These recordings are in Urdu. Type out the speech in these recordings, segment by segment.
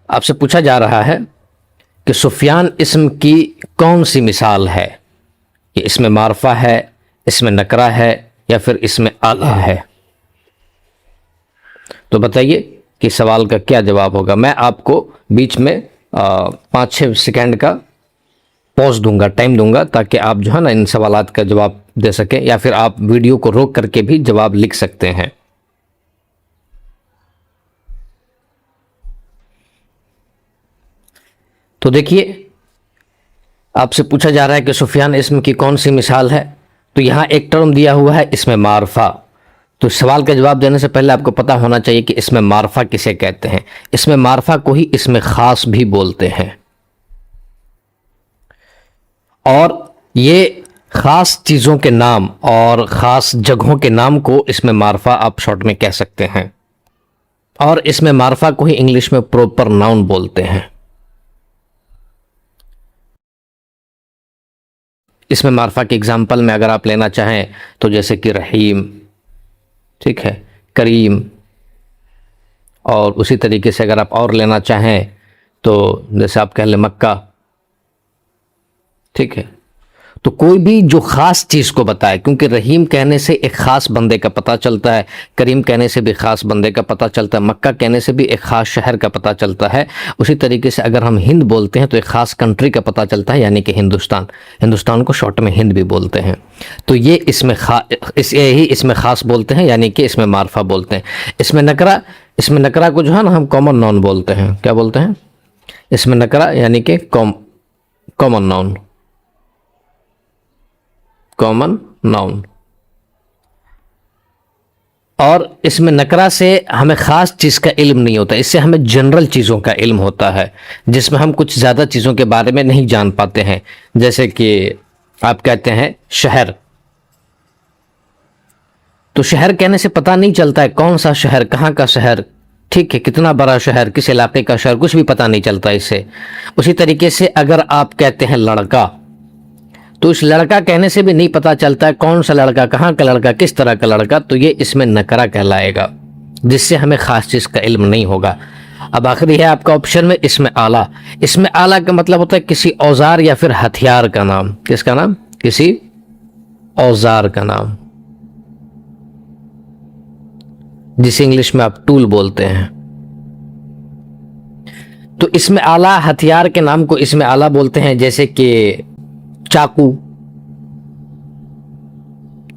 آپ سے پوچھا جا رہا ہے کہ سفیان اسم کی کون سی مثال ہے؟ یہ اسم معرفہ ہے، اسم نکرہ ہے، یا پھر اسم اعلیٰ ہے؟ تو بتائیے کہ سوال کا کیا جواب ہوگا۔ میں آپ کو بیچ میں 5-6 سیکنڈ کا پوز دوں گا، ٹائم دوں گا، تاکہ آپ جو ہے نا ان سوالات کا جواب دے سکیں، یا پھر آپ ویڈیو کو روک کر کے بھی جواب لکھ سکتے ہیں۔ تو دیکھیے، آپ سے پوچھا جا رہا ہے کہ سفیان اسم کی کون سی مثال ہے، تو یہاں ایک ٹرم دیا ہوا ہے اسم معرفہ۔ تو سوال کا جواب دینے سے پہلے آپ کو پتہ ہونا چاہیے کہ اسم معرفہ کسے کہتے ہیں۔ اسم معرفہ کو ہی اسم خاص بھی بولتے ہیں، اور یہ خاص چیزوں کے نام اور خاص جگہوں کے نام کو اسم معرفہ آپ شارٹ میں کہہ سکتے ہیں، اور اسم معرفہ کو ہی انگلش میں پراپر ناؤن بولتے ہیں۔ اسم معرفہ کی اگزامپل میں اگر آپ لینا چاہیں تو جیسے کہ رحیم، ٹھیک ہے، کریم، اور اسی طریقے سے اگر آپ اور لینا چاہیں تو جیسے آپ کہہ لیں مکہ، ٹھیک ہے۔ تو کوئی بھی جو خاص چیز کو بتائے، کیونکہ رحیم کہنے سے ایک خاص بندے کا پتہ چلتا ہے، کریم کہنے سے بھی خاص بندے کا پتہ چلتا ہے، مکہ کہنے سے بھی ایک خاص شہر کا پتہ چلتا ہے۔ اسی طریقے سے اگر ہم ہند بولتے ہیں تو ایک خاص کنٹری کا پتہ چلتا ہے، یعنی کہ ہندوستان کو شارٹ میں ہند بھی بولتے ہیں۔ تو یہ یہی اسم خاص بولتے ہیں، یعنی کہ اسم معرفہ بولتے ہیں۔ اسم نکرہ کو جو ہے نا ہم کامن ناؤن بولتے ہیں۔ کیا بولتے ہیں؟ اسم نکرہ یعنی کہ کامن ناؤن۔ اور اسم نکرہ سے ہمیں خاص چیز کا علم نہیں ہوتا، اس سے ہمیں جنرل چیزوں کا علم ہوتا ہے، جس میں ہم کچھ زیادہ چیزوں کے بارے میں نہیں جان پاتے ہیں۔ جیسے کہ آپ کہتے ہیں شہر، تو شہر کہنے سے پتہ نہیں چلتا ہے کون سا شہر، کہاں کا شہر، ٹھیک ہے، کتنا بڑا شہر، کس علاقے کا شہر، کچھ بھی پتہ نہیں چلتا اس سے۔ اسی طریقے سے اگر آپ کہتے ہیں لڑکا، تو اس لڑکا کہنے سے بھی نہیں پتہ چلتا ہے کون سا لڑکا، کہاں کا لڑکا، کس طرح کا لڑکا، تو یہ اسم نکرہ کہلائے گا، جس سے ہمیں خاص چیز کا علم نہیں ہوگا۔ اب آخری ہے آپ کا آپشن میں اسم اعلیٰ۔ اسم اعلیٰ کا مطلب ہوتا ہے کسی اوزار یا پھر ہتھیار کا نام۔ کس کا نام؟ کسی اوزار کا نام، جسے انگلش میں آپ ٹول بولتے ہیں۔ تو اسم اعلیٰ ہتھیار کے نام کو اسم اعلیٰ بولتے ہیں، جیسے کہ چاقو،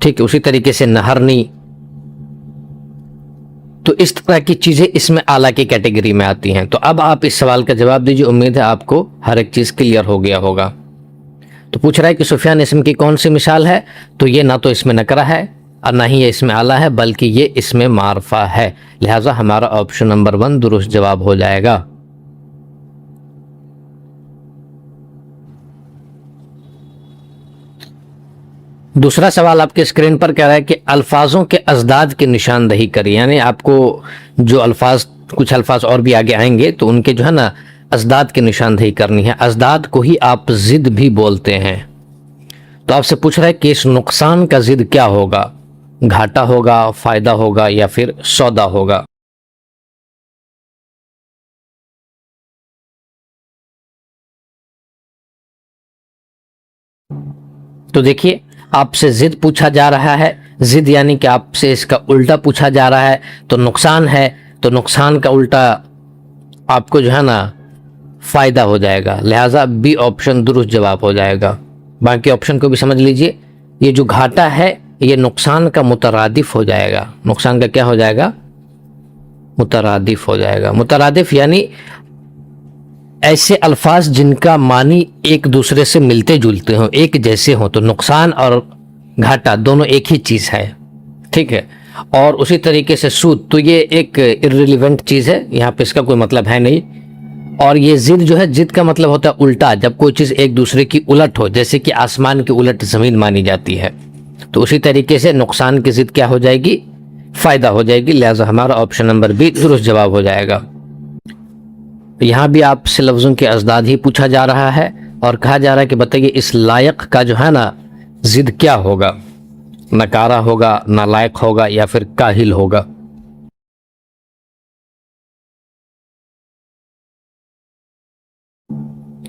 ٹھیک ہے، اسی طریقے سے نہرنی۔ تو اس طرح کی چیزیں اسم اعلیٰ کی کیٹیگری میں آتی ہیں۔ تو اب آپ اس سوال کا جواب دیجیے، امید ہے آپ کو ہر ایک چیز کلیئر ہو گیا ہوگا۔ تو پوچھ رہا ہے کہ سفیان اسم کی کون سی مثال ہے، تو یہ نہ تو اسم نکرہ ہے اور نہ ہی یہ اسم اعلیٰ ہے، بلکہ یہ اسم معرفہ ہے، لہٰذا ہمارا آپشن نمبر 1 درست جواب ہو جائے گا۔ دوسرا سوال آپ کے اسکرین پر کہہ رہا ہے کہ الفاظوں کے ازداد کی نشاندہی کری، یعنی آپ کو جو کچھ الفاظ اور بھی آگے آئیں گے تو ان کے جو ہے نا ازداد کی نشاندہی کرنی ہے۔ ازداد کو ہی آپ ضد بھی بولتے ہیں۔ تو آپ سے پوچھ رہا ہے کہ اس نقصان کا ضد کیا ہوگا، گھاٹا ہوگا، فائدہ ہوگا، یا پھر سودا ہوگا؟ تو دیکھیے، آپ سے ضد پوچھا جا رہا ہے، ضد یعنی کہ آپ سے اس کا الٹا پوچھا جا رہا ہے۔ تو نقصان ہے، تو نقصان کا الٹا آپ کو جو ہے نا فائدہ ہو جائے گا، لہٰذا بی آپشن درست جواب ہو جائے گا۔ باقی آپشن کو بھی سمجھ لیجئے، یہ جو گھاٹا ہے یہ نقصان کا مترادف ہو جائے گا۔ نقصان کا کیا ہو جائے گا؟ مترادف ہو جائے گا۔ مترادف یعنی ایسے الفاظ جن کا معنی ایک دوسرے سے ملتے جلتے ہوں، ایک جیسے ہوں، تو نقصان اور گھاٹا دونوں ایک ہی چیز ہے، ٹھیک ہے۔ اور اسی طریقے سے سود، تو یہ ایک irrelevant چیز ہے، یہاں پہ اس کا کوئی مطلب ہے نہیں۔ اور یہ ضد جو ہے، ضد کا مطلب ہوتا ہے الٹا، جب کوئی چیز ایک دوسرے کی الٹ ہو، جیسے کہ آسمان کی الٹ زمین مانی جاتی ہے۔ تو اسی طریقے سے نقصان کی ضد کیا ہو جائے گی؟ فائدہ ہو جائے گی، لہٰذا ہمارا آپشن نمبر بی درست جواب ہو جائے گا۔ یہاں بھی آپ سے لفظوں کے ازداد ہی پوچھا جا رہا ہے، اور کہا جا رہا ہے کہ بتائیے اس لائق کا جو ہے نا ضد کیا ہوگا، نکارہ ہوگا، نالائق ہوگا، یا پھر کاہل ہوگا؟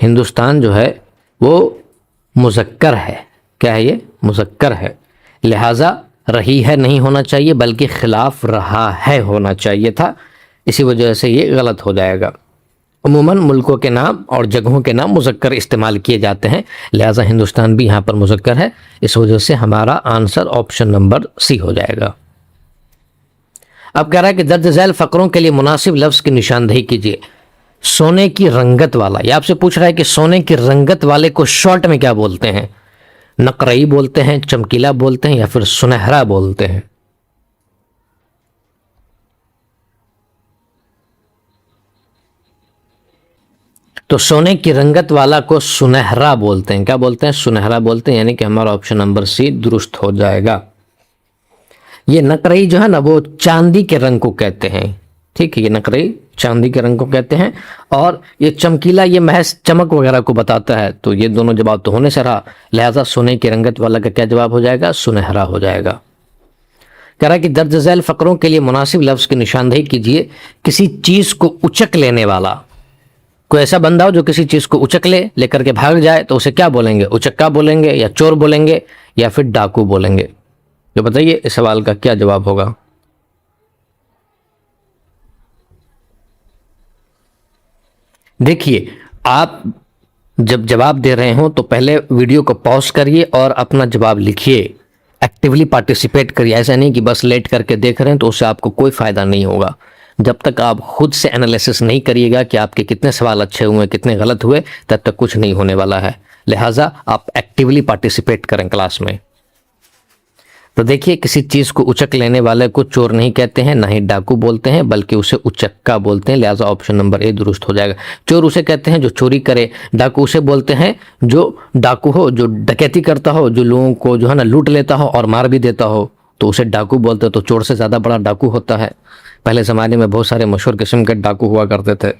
ہندوستان جو ہے وہ مذکر ہے. کیا ہے؟ یہ مذکر ہے. لہٰذا رہی ہے نہیں ہونا چاہیے بلکہ خلاف رہا ہے ہونا چاہیے تھا. اسی وجہ سے یہ غلط ہو جائے گا. عموماً ملکوں کے نام اور جگہوں کے نام مذکر استعمال کیے جاتے ہیں، لہٰذا ہندوستان بھی یہاں پر مذکر ہے. اس وجہ سے ہمارا آنسر آپشن نمبر سی ہو جائے گا. اب کہہ رہا ہے کہ درج ذیل فقروں کے لیے مناسب لفظ کی نشاندہی کیجیے. سونے کی رنگت والا، یہ آپ سے پوچھ رہا ہے کہ سونے کی رنگت والے کو شارٹ میں کیا بولتے ہیں؟ نقرئی بولتے ہیں، چمکیلا بولتے ہیں، یا پھر سنہرا بولتے ہیں؟ تو سونے کی رنگت والا کو سنہرا بولتے ہیں. کیا بولتے ہیں؟ سنہرا بولتے ہیں. یعنی کہ ہمارا آپشن نمبر سی درست ہو جائے گا. یہ نقرئی جو ہے نا وہ چاندی کے رنگ کو کہتے ہیں. ٹھیک ہے، یہ نقرئی چاندی کے رنگ کو کہتے ہیں. اور یہ چمکیلا یہ محض چمک وغیرہ کو بتاتا ہے. تو یہ دونوں جواب تو ہونے سے رہا، لہٰذا سونے کی رنگت والا کا کیا جواب ہو جائے گا؟ سنہرا ہو جائے گا. کہہ رہا ہے کہ درج ذیل فقروں کے لیے مناسب لفظ کی نشاندہی کیجیے. کسی چیز کو اچک لینے والا، کوئی ایسا بندہ ہو جو کسی چیز کو اچک لے کر کے بھاگ جائے تو اسے کیا بولیں گے؟ اچکا بولیں گے، یا چور بولیں گے، یا پھر ڈاکو بولیں گے؟ تو بتائیے اس سوال کا کیا جواب ہوگا؟ دیکھیے، آپ جب جواب دے رہے ہوں تو پہلے ویڈیو کو پاز کریے اور اپنا جواب لکھیے. ایکٹیولی پارٹیسپیٹ کریے. ایسا نہیں کہ بس لیٹ کر کے دیکھ رہے ہیں تو اس سے آپ کو کوئی فائدہ نہیں ہوگا. جب تک آپ خود سے انالیسس نہیں کریے گا کہ آپ کے کتنے سوال اچھے ہوئے کتنے غلط ہوئے، تب تک کچھ نہیں ہونے والا ہے. لہٰذا آپ ایکٹیولی پارٹیسپیٹ کریں کلاس میں. تو دیکھیے، کسی چیز کو اچک لینے والے کو چور نہیں کہتے ہیں، نہ ہی ڈاکو بولتے ہیں، بلکہ اسے اچکا بولتے ہیں. لہٰذا آپشن نمبر اے درست ہو جائے گا. چور اسے کہتے ہیں جو چوری کرے، ڈاکو اسے بولتے ہیں جو ڈاکو ہو، جو ڈکیتی کرتا ہو، جو لوگوں کو جو ہے نا لوٹ لیتا ہو اور مار بھی دیتا ہو، تو اسے ڈاکو بولتے ہیں. تو چور سے زیادہ بڑا ڈاکو ہوتا ہے. پہلے زمانے میں بہت سارے مشہور قسم کے ڈاکو ہوا کرتے تھے.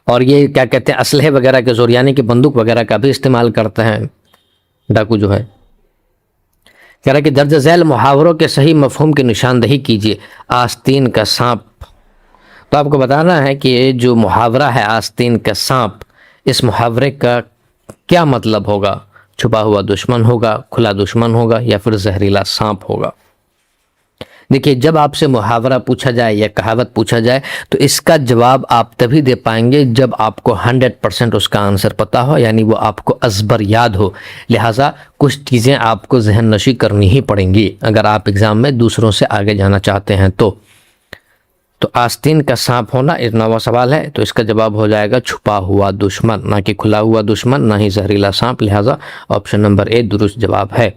اور یہ کیا کہتے ہیں، اسلحے وغیرہ کے زور، یعنی کہ بندوق وغیرہ کا بھی استعمال کرتے ہیں ڈاکو جو ہے. کہہ رہا ہے کہ درج ذیل محاوروں کے صحیح مفہوم کی نشاندہی کیجیے. آستین کا سانپ. تو آپ کو بتانا ہے کہ یہ جو محاورہ ہے آستین کا سانپ، اس محاورے کا کیا مطلب ہوگا؟ چھپا ہوا دشمن ہوگا، کھلا دشمن ہوگا، یا پھر زہریلا سانپ ہوگا؟ دیکھیے، جب آپ سے محاورہ پوچھا جائے یا کہاوت پوچھا جائے تو اس کا جواب آپ تبھی دے پائیں گے جب آپ کو 100% اس کا آنسر پتہ ہو، یعنی وہ آپ کو ازبر یاد ہو. لہٰذا کچھ چیزیں آپ کو ذہن نشی کرنی ہی پڑیں گی اگر آپ ایگزام میں دوسروں سے آگے جانا چاہتے ہیں. تو آستین کا سانپ ہونا 9واں سوال ہے. تو اس کا جواب ہو جائے گا چھپا ہوا دشمن، نہ کہ کھلا ہوا دشمن، نہ ہی زہریلا سانپ. لہٰذا آپشن نمبر اے درست جواب ہے.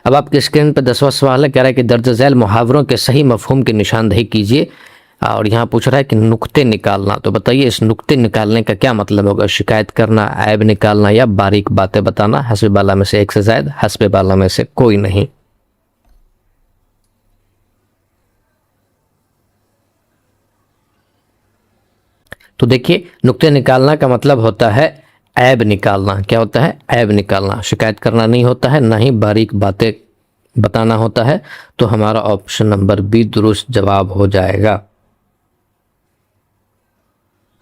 اب آپ کی اسکرین پہ 10واں سوال ہے. کہہ رہا ہے کہ درج ذیل محاوروں کے صحیح مفہوم کی نشاندہی کیجیے. اور یہاں پوچھ رہا ہے کہ نقطے نکالنا. تو بتائیے اس نقطے نکالنے کا کیا مطلب ہوگا؟ شکایت کرنا، عیب نکالنا، یا باریک باتیں بتانا؟ حسب بالا میں سے ایک سے زائد، حسب بالا میں سے کوئی نہیں. تو دیکھیے، نقطے نکالنا کا مطلب ہوتا ہے عیب نکالنا. کیا ہوتا ہے؟ عیب نکالنا. شکایت کرنا نہیں ہوتا ہے، نہ ہی باریک باتیں بتانا ہوتا ہے. تو ہمارا آپشن نمبر بی درست جواب ہو جائے گا.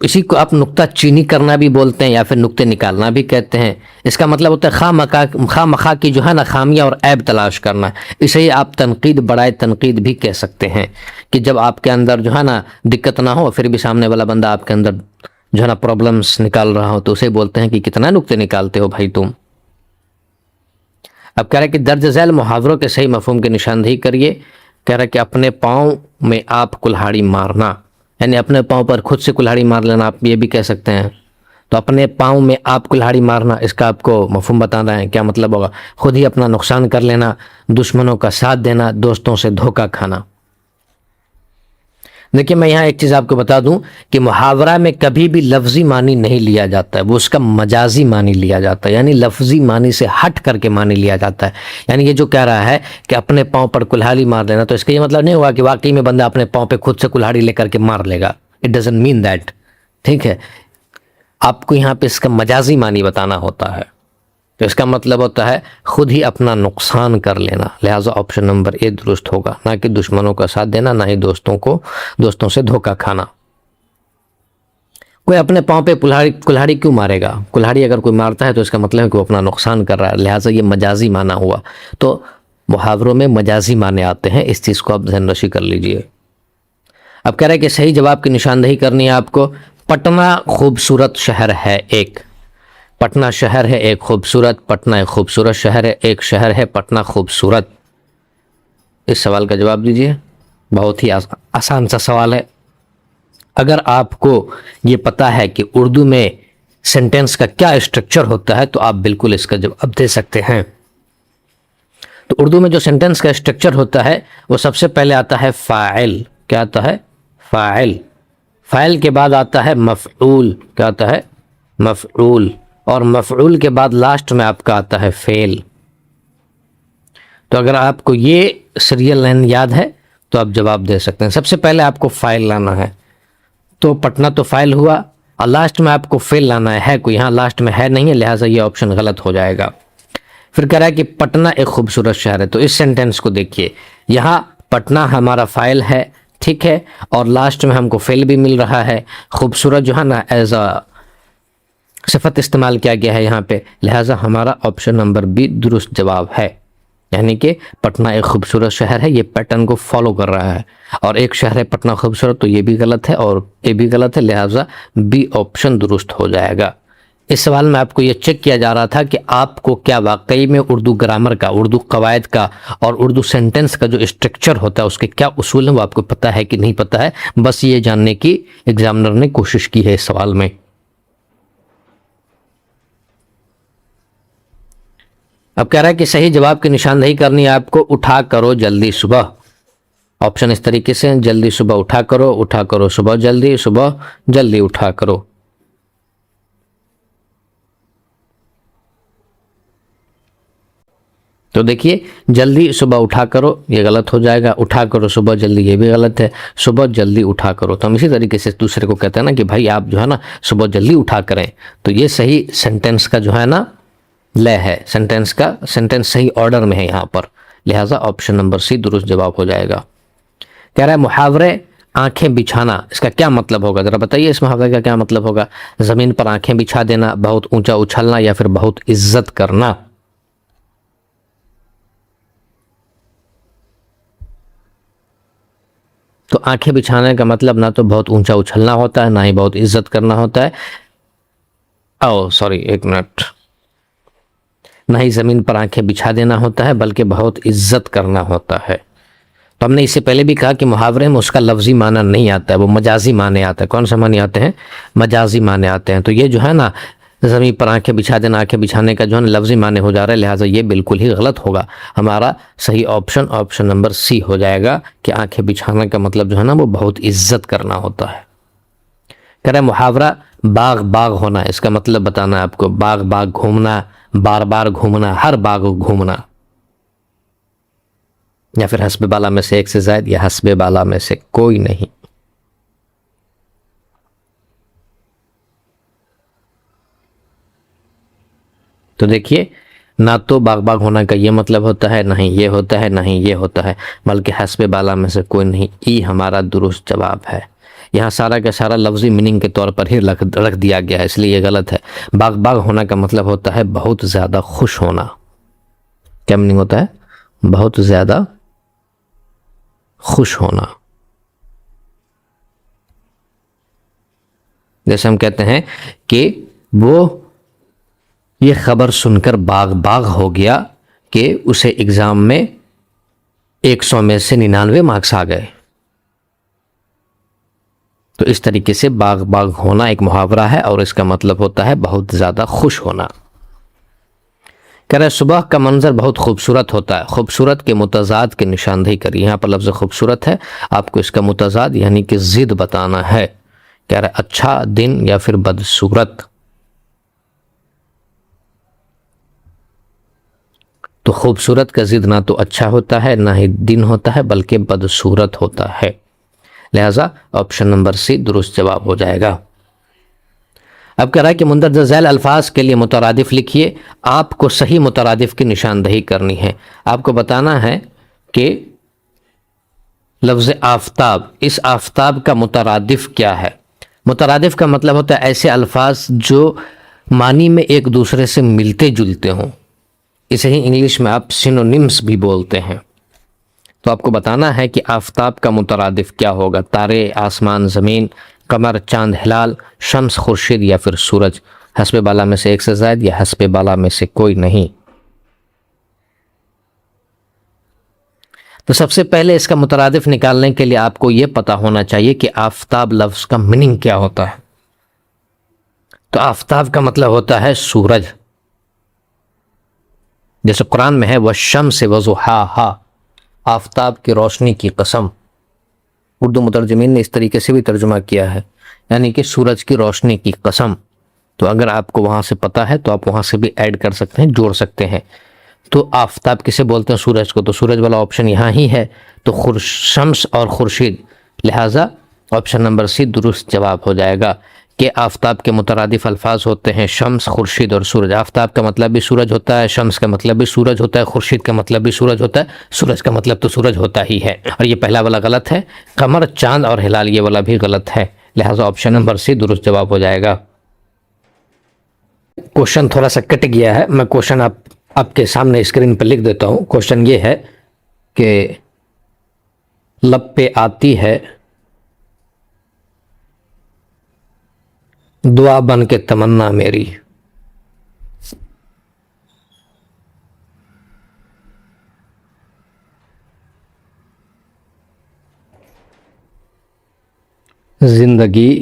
اسی کو آپ نقطہ چینی کرنا بھی بولتے ہیں یا پھر نقطے نکالنا بھی کہتے ہیں. اس کا مطلب ہوتا ہے خواہ مخواہ کی جو ہے نا خامیاں اور عیب تلاش کرنا. اسے ہی آپ تنقید برائے تنقید بھی کہہ سکتے ہیں کہ جب آپ کے اندر جو ہے نا دقت نہ ہو پھر بھی سامنے والا بندہ آپ کے اندر جو ہے نا پرابلمس نکال رہا ہو تو اسے بولتے ہیں کہ کتنا نقطے نکالتے ہو بھائی تم. اب کہہ رہا ہے کہ درج ذیل محاوروں کے صحیح مفہوم کی نشاندہی کریے. کہہ رہا ہے کہ اپنے پاؤں میں آپ کلہاڑی مارنا، یعنی اپنے پاؤں پر خود سے کلہاڑی مار لینا، آپ یہ بھی کہہ سکتے ہیں. تو اپنے پاؤں میں آپ کلہاڑی مارنا، اس کا آپ کو مفہوم بتانا ہے. کیا مطلب ہوگا؟ خود ہی اپنا نقصان کر لینا، دشمنوں کا ساتھ دینا، دوستوں سے دھوکہ کھانا. دیکھیے، میں یہاں ایک چیز آپ کو بتا دوں کہ محاورہ میں کبھی بھی لفظی معنی نہیں لیا جاتا ہے، وہ اس کا مجازی معنی لیا جاتا ہے، یعنی لفظی معنی سے ہٹ کر کے معنی لیا جاتا ہے. یعنی یہ جو کہہ رہا ہے کہ اپنے پاؤں پر کلہاڑی مار لینا، تو اس کا یہ مطلب نہیں ہوا کہ واقعی میں بندہ اپنے پاؤں پہ خود سے کلہاڑی لے کر کے مار لے گا. It doesn't mean that. ٹھیک ہے، آپ کو یہاں پہ اس کا مجازی معنی بتانا ہوتا ہے. تو اس کا مطلب ہوتا ہے خود ہی اپنا نقصان کر لینا. لہٰذا آپشن نمبر اے درست ہوگا، نہ کہ دشمنوں کا ساتھ دینا، نہ ہی دوستوں سے دھوکہ کھانا. کوئی اپنے پاؤں پہ کلہاڑی کیوں مارے گا؟ کلہاڑی اگر کوئی مارتا ہے تو اس کا مطلب ہے کہ وہ اپنا نقصان کر رہا ہے، لہٰذا یہ مجازی معنی ہوا۔ تو محاوروں میں مجازی معنی آتے ہیں، اس چیز کو آپ ذہن نشی کر لیجئے۔ اب کہہ رہے ہیں کہ صحیح جواب کی نشاندہی کرنی ہے آپ کو۔ پٹنہ خوبصورت شہر ہے ایک، پٹنہ شہر ہے ایک خوبصورت، پٹنہ ایک خوبصورت شہر ہے، ایک شہر ہے پٹنہ خوبصورت۔ اس سوال کا جواب دیجئے، بہت ہی آسان سا سوال ہے۔ اگر آپ کو یہ پتہ ہے کہ اردو میں سینٹنس کا کیا اسٹرکچر ہوتا ہے تو آپ بالکل اس کا جواب دے سکتے ہیں۔ تو اردو میں جو سینٹنس کا اسٹرکچر ہوتا ہے وہ سب سے پہلے آتا ہے فاعل۔ کیا آتا ہے؟ فاعل۔ فاعل کے بعد آتا ہے مفعول۔ کیا آتا ہے؟ مفعول۔ اور مفعول کے بعد لاسٹ میں آپ کا آتا ہے فعل۔ تو اگر آپ کو یہ سیریل لائن یاد ہے تو آپ جواب دے سکتے ہیں۔ سب سے پہلے آپ کو فاعل لانا ہے، تو پٹنہ تو فاعل ہوا، اور لاسٹ میں آپ کو فعل لانا ہے کوئی، یہاں لاسٹ میں ہے نہیں ہے، لہٰذا یہ آپشن غلط ہو جائے گا۔ پھر کہہ رہا ہے کہ پٹنہ ایک خوبصورت شہر ہے، تو اس سینٹنس کو دیکھیے، یہاں پٹنہ ہمارا فاعل ہے، ٹھیک ہے، اور لاسٹ میں ہم کو فعل بھی مل رہا ہے۔ خوبصورت جو ہے نا ایز اے صفت استعمال کیا گیا ہے یہاں پہ، لہٰذا ہمارا آپشن نمبر بی درست جواب ہے۔ یعنی کہ پٹنہ ایک خوبصورت شہر ہے، یہ پیٹرن کو فالو کر رہا ہے، اور ایک شہر ہے پٹنہ خوبصورت، تو یہ بھی غلط ہے اور یہ بھی غلط ہے، لہٰذا بی آپشن درست ہو جائے گا۔ اس سوال میں آپ کو یہ چیک کیا جا رہا تھا کہ آپ کو کیا واقعی میں اردو گرامر کا، اردو قواعد کا اور اردو سینٹنس کا جو اسٹرکچر ہوتا ہے اس کے کیا اصول ہیں وہ آپ کو پتہ ہے کہ نہیں پتہ ہے، بس یہ جاننے کی ایگزامنر نے کوشش کی ہے اس سوال میں۔ اب کہہ رہا ہے کہ صحیح جواب کی نشاندہی کرنی ہے آپ کو، اٹھا کرو جلدی صبح۔ آپشن اس طریقے سے ہیں، جلدی صبح اٹھا کرو صبح جلدی اٹھا کرو۔ تو دیکھیے جلدی صبح اٹھا کرو یہ غلط ہو جائے گا، اٹھا کرو صبح جلدی یہ بھی غلط ہے، صبح جلدی اٹھا کرو۔ تو ہم اسی طریقے سے دوسرے کو کہتے ہیں نا کہ بھائی آپ جو ہے نا صبح جلدی اٹھا کریں، تو یہ صحیح سینٹنس کا جو ہے نا لے ہے، سینٹنس صحیح آرڈر میں ہے یہاں پر، لہٰذا آپشن نمبر سی درست جواب ہو جائے گا۔ کہہ رہا ہے محاورے آنکھیں بچھانا، اس کا کیا مطلب ہوگا؟ ذرا بتائیے اس محاورے کا کیا مطلب ہوگا؟ زمین پر آنکھیں بچھا دینا، بہت اونچا اچھلنا، یا پھر بہت عزت کرنا۔ تو آنکھیں بچھانے کا مطلب نہ تو بہت اونچا اچھلنا ہوتا ہے، نہ ہی بہت عزت کرنا ہوتا ہے، ایک منٹ، نہ ہی زمین پر آنکھیں بچھا دینا ہوتا ہے بلکہ بہت عزت کرنا ہوتا ہے۔ تو ہم نے اس سے پہلے بھی کہا کہ محاورے میں اس کا لفظی معنی نہیں آتا ہے، وہ مجازی معنی آتا ہے۔ کون سا معنی آتے ہیں؟ مجازی معنی آتے ہیں۔ تو یہ جو ہے نا زمین پر آنکھیں بچھا دینا، آنکھیں بچھانے کا جو ہے نا لفظی معنی ہو جا رہا ہے، لہٰذا یہ بالکل ہی غلط ہوگا۔ ہمارا صحیح آپشن نمبر سی ہو جائے گا کہ آنکھیں بچھانے کا مطلب جو ہے نا وہ بہت عزت کرنا ہوتا ہے۔ کہہ رہے محاورہ باغ ہونا، اس کا مطلب بتانا ہے آپ کو، باغ گھومنا، بار بار گھومنا، ہر باغ گھومنا، یا پھر حسب بالا میں سے ایک سے زائد، یا حسب بالا میں سے کوئی نہیں۔ تو دیکھیے نہ تو باغ ہونا کا یہ مطلب ہوتا ہے، نہ ہی یہ ہوتا ہے، نہ ہی یہ ہوتا ہے، بلکہ حسب بالا میں سے کوئی نہیں، ای ہمارا درست جواب ہے۔ یہاں سارا کا سارا لفظی میننگ کے طور پر ہی رکھ دیا گیا ہے، اس لیے یہ غلط ہے۔ باغ ہونا کا مطلب ہوتا ہے بہت زیادہ خوش ہونا۔ کیا میننگ ہوتا ہے؟ بہت زیادہ خوش ہونا۔ جیسے ہم کہتے ہیں کہ وہ یہ خبر سن کر باغ ہو گیا کہ اسے ایگزام میں 100 میں سے 99 مارکس آ گئے۔ تو اس طریقے سے باغ ہونا ایک محاورہ ہے اور اس کا مطلب ہوتا ہے بہت زیادہ خوش ہونا۔ کہہ رہے صبح کا منظر بہت خوبصورت ہوتا ہے، خوبصورت کے متضاد کی نشاندہی کریے۔ یہاں پر لفظ خوبصورت ہے، آپ کو اس کا متضاد یعنی کہ ضد بتانا ہے۔ کہہ رہے اچھا دن یا پھر بدصورت۔ تو خوبصورت کا ضد نہ تو اچھا ہوتا ہے، نہ ہی دن ہوتا ہے، بلکہ بدصورت ہوتا ہے، لہٰذا آپشن نمبر سی درست جواب ہو جائے گا۔ اب کہہ رہا ہے کہ مندرجہ ذیل الفاظ کے لیے مترادف لکھیے۔ آپ کو صحیح مترادف کی نشاندہی کرنی ہے۔ آپ کو بتانا ہے کہ لفظ آفتاب، اس آفتاب کا مترادف کیا ہے۔ مترادف کا مطلب ہوتا ہے ایسے الفاظ جو معنی میں ایک دوسرے سے ملتے جلتے ہوں، اسے ہی انگلش میں آپ سینونیمز بھی بولتے ہیں۔ تو آپ کو بتانا ہے کہ آفتاب کا مترادف کیا ہوگا، تارے، آسمان، زمین، قمر، چاند، ہلال، شمس، خورشید یا پھر سورج، حسب بالا میں سے ایک سے زائد یا حسب بالا میں سے کوئی نہیں۔ تو سب سے پہلے اس کا مترادف نکالنے کے لیے آپ کو یہ پتا ہونا چاہیے کہ آفتاب لفظ کا میننگ کیا ہوتا ہے۔ تو آفتاب کا مطلب ہوتا ہے سورج، جیسے قرآن میں ہے والشمس وضحاہا، آفتاب کی روشنی کی قسم۔ اردو مترجمین نے اس طریقے سے بھی ترجمہ کیا ہے، یعنی کہ سورج کی روشنی کی قسم۔ تو اگر آپ کو وہاں سے پتا ہے تو آپ وہاں سے بھی ایڈ کر سکتے ہیں، جوڑ سکتے ہیں۔ تو آفتاب کسے بولتے ہیں؟ سورج کو۔ تو سورج والا آپشن یہاں ہی ہے، تو شمس اور خورشید، لہٰذا آپشن نمبر سی درست جواب ہو جائے گا کہ آفتاب کے مترادف الفاظ ہوتے ہیں شمس، خورشید اور سورج۔ آفتاب کا مطلب بھی سورج ہوتا ہے، شمس کا مطلب بھی سورج ہوتا ہے، خورشید کا مطلب بھی سورج ہوتا ہے، سورج کا مطلب تو سورج ہوتا ہی ہے۔ اور یہ پہلا والا غلط ہے، قمر، چاند اور ہلال یہ والا بھی غلط ہے، لہٰذا آپشن نمبر سی درست جواب ہو جائے گا۔ کوشچن تھوڑا سا کٹ گیا ہے، میں کوشچن آپ کے سامنے اسکرین پر لکھ دیتا ہوں۔ کوشچن یہ ہے کہ لب پہ آتی ہے دعا بن کے تمنا میری، زندگی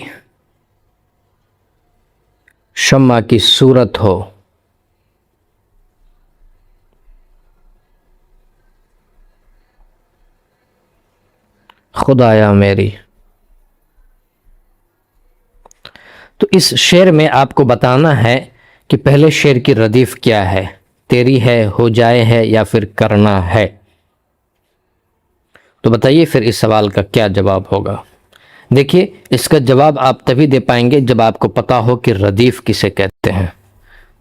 شمع کی صورت ہو، خدایا میری۔ تو اس شعر میں آپ کو بتانا ہے کہ پہلے شعر کی ردیف کیا ہے، تیری ہے، ہو جائے ہے یا پھر کرنا ہے۔ تو بتائیے پھر اس سوال کا کیا جواب ہوگا۔ دیکھیے اس کا جواب آپ تبھی دے پائیں گے جب آپ کو پتا ہو کہ ردیف کسے کہتے ہیں۔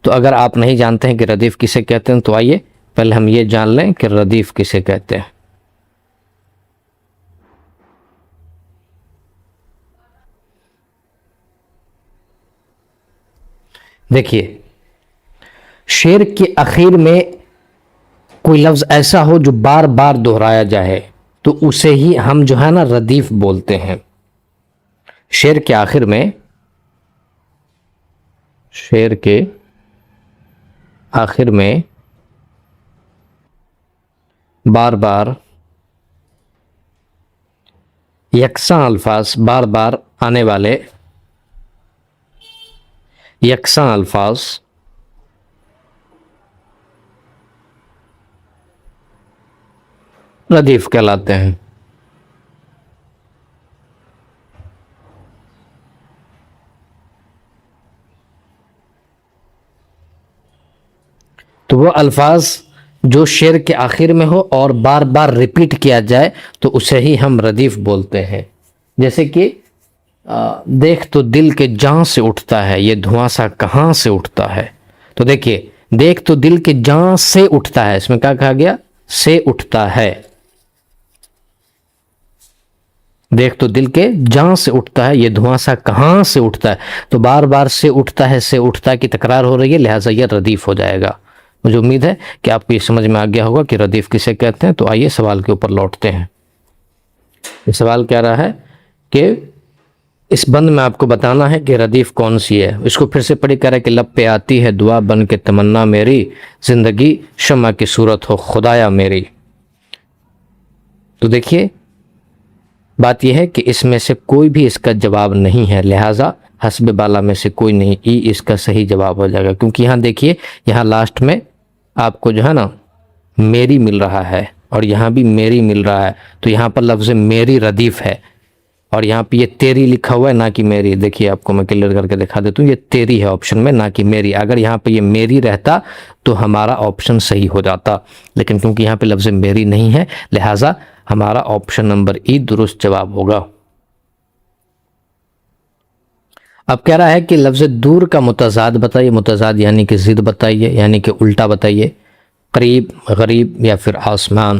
تو اگر آپ نہیں جانتے ہیں کہ ردیف کسے کہتے ہیں تو آئیے پہلے ہم یہ جان لیں کہ ردیف کسے کہتے ہیں۔ دیکھیے شعر کے آخر میں کوئی لفظ ایسا ہو جو بار بار دہرایا جائے تو اسے ہی ہم جو ہے نا ردیف بولتے ہیں۔ شعر کے آخر میں، شعر کے آخر میں بار بار یکساں الفاظ، بار بار آنے والے یکساں الفاظ ردیف کہلاتے ہیں۔ تو وہ الفاظ جو شعر کے آخر میں ہو اور بار بار ریپیٹ کیا جائے تو اسے ہی ہم ردیف بولتے ہیں۔ جیسے کہ دیکھ تو دل کے جان سے اٹھتا ہے، یہ دھواں سا کہاں سے اٹھتا ہے۔ تو دیکھیے دیکھ تو دل کے جان سے اٹھتا ہے، اس میں کیا کہا گیا؟ سے اٹھتا ہے۔ دیکھ تو دل کے جان سے اٹھتا ہے، یہ دھواں سا کہاں سے اٹھتا ہے۔ تو بار بار سے اٹھتا ہے، سے اٹھتا ہے کی تکرار ہو رہی ہے، لہٰذا یہ ردیف ہو جائے گا۔ مجھے امید ہے کہ آپ کو یہ سمجھ میں آ گیا ہوگا کہ ردیف کسے کہتے ہیں۔ تو آئیے سوال کے اوپر لوٹتے ہیں۔ یہ سوال کہہ رہا ہے کہ اس بند میں آپ کو بتانا ہے کہ ردیف کون سی ہے۔ اس کو پھر سے پڑھی کر ہے کہ لب پہ آتی ہے دعا بن کے تمنا میری، زندگی شمع کی صورت ہو خدایا میری۔ تو دیکھیے بات یہ ہے کہ اس میں سے کوئی بھی اس کا جواب نہیں ہے، لہٰذا حسب بالا میں سے کوئی نہیں، ای اس کا صحیح جواب ہو جائے گا۔ کیونکہ یہاں دیکھیے یہاں لاسٹ میں آپ کو جو ہے نا میری مل رہا ہے اور یہاں بھی میری مل رہا ہے، تو یہاں پر لفظ میری ردیف ہے اور یہاں پہ یہ تیری لکھا ہوا ہے نہ کہ میری۔ دیکھیے آپ کو میں کلیئر کر کے دکھا دیتا ہوں، یہ تیری ہے آپشن میں نہ کہ میری۔ اگر یہاں پہ یہ میری رہتا تو ہمارا آپشن صحیح ہو جاتا، لیکن کیونکہ یہاں پہ لفظ میری نہیں ہے لہٰذا ہمارا آپشن نمبر ای درست جواب ہوگا۔ اب کہہ رہا ہے کہ لفظ دور کا متضاد بتائیے، متضاد یعنی کہ ضد بتائیے، یعنی کہ الٹا بتائیے، قریب، غریب یا پھر آسمان۔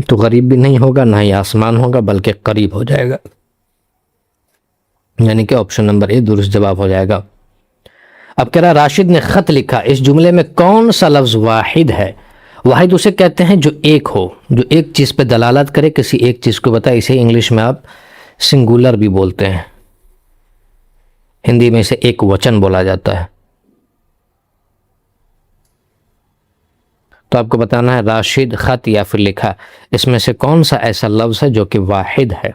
تو غریب بھی نہیں ہوگا، نہ ہی آسمان ہوگا، بلکہ قریب ہو جائے گا، یعنی کہ آپشن نمبر اے درست جواب ہو جائے گا۔ اب کہہ رہا راشد نے خط لکھا، اس جملے میں کون سا لفظ واحد ہے؟ واحد اسے کہتے ہیں جو ایک ہو، جو ایک چیز پہ دلالت کرے، کسی ایک چیز کو بتائے، اسے انگلش میں آپ سنگولر بھی بولتے ہیں، ہندی میں اسے ایک وچن بولا جاتا ہے۔ تو آپ کو بتانا ہے راشد خط یا پھر لکھا، اس میں سے کون سا ایسا لفظ ہے جو کہ واحد ہے؟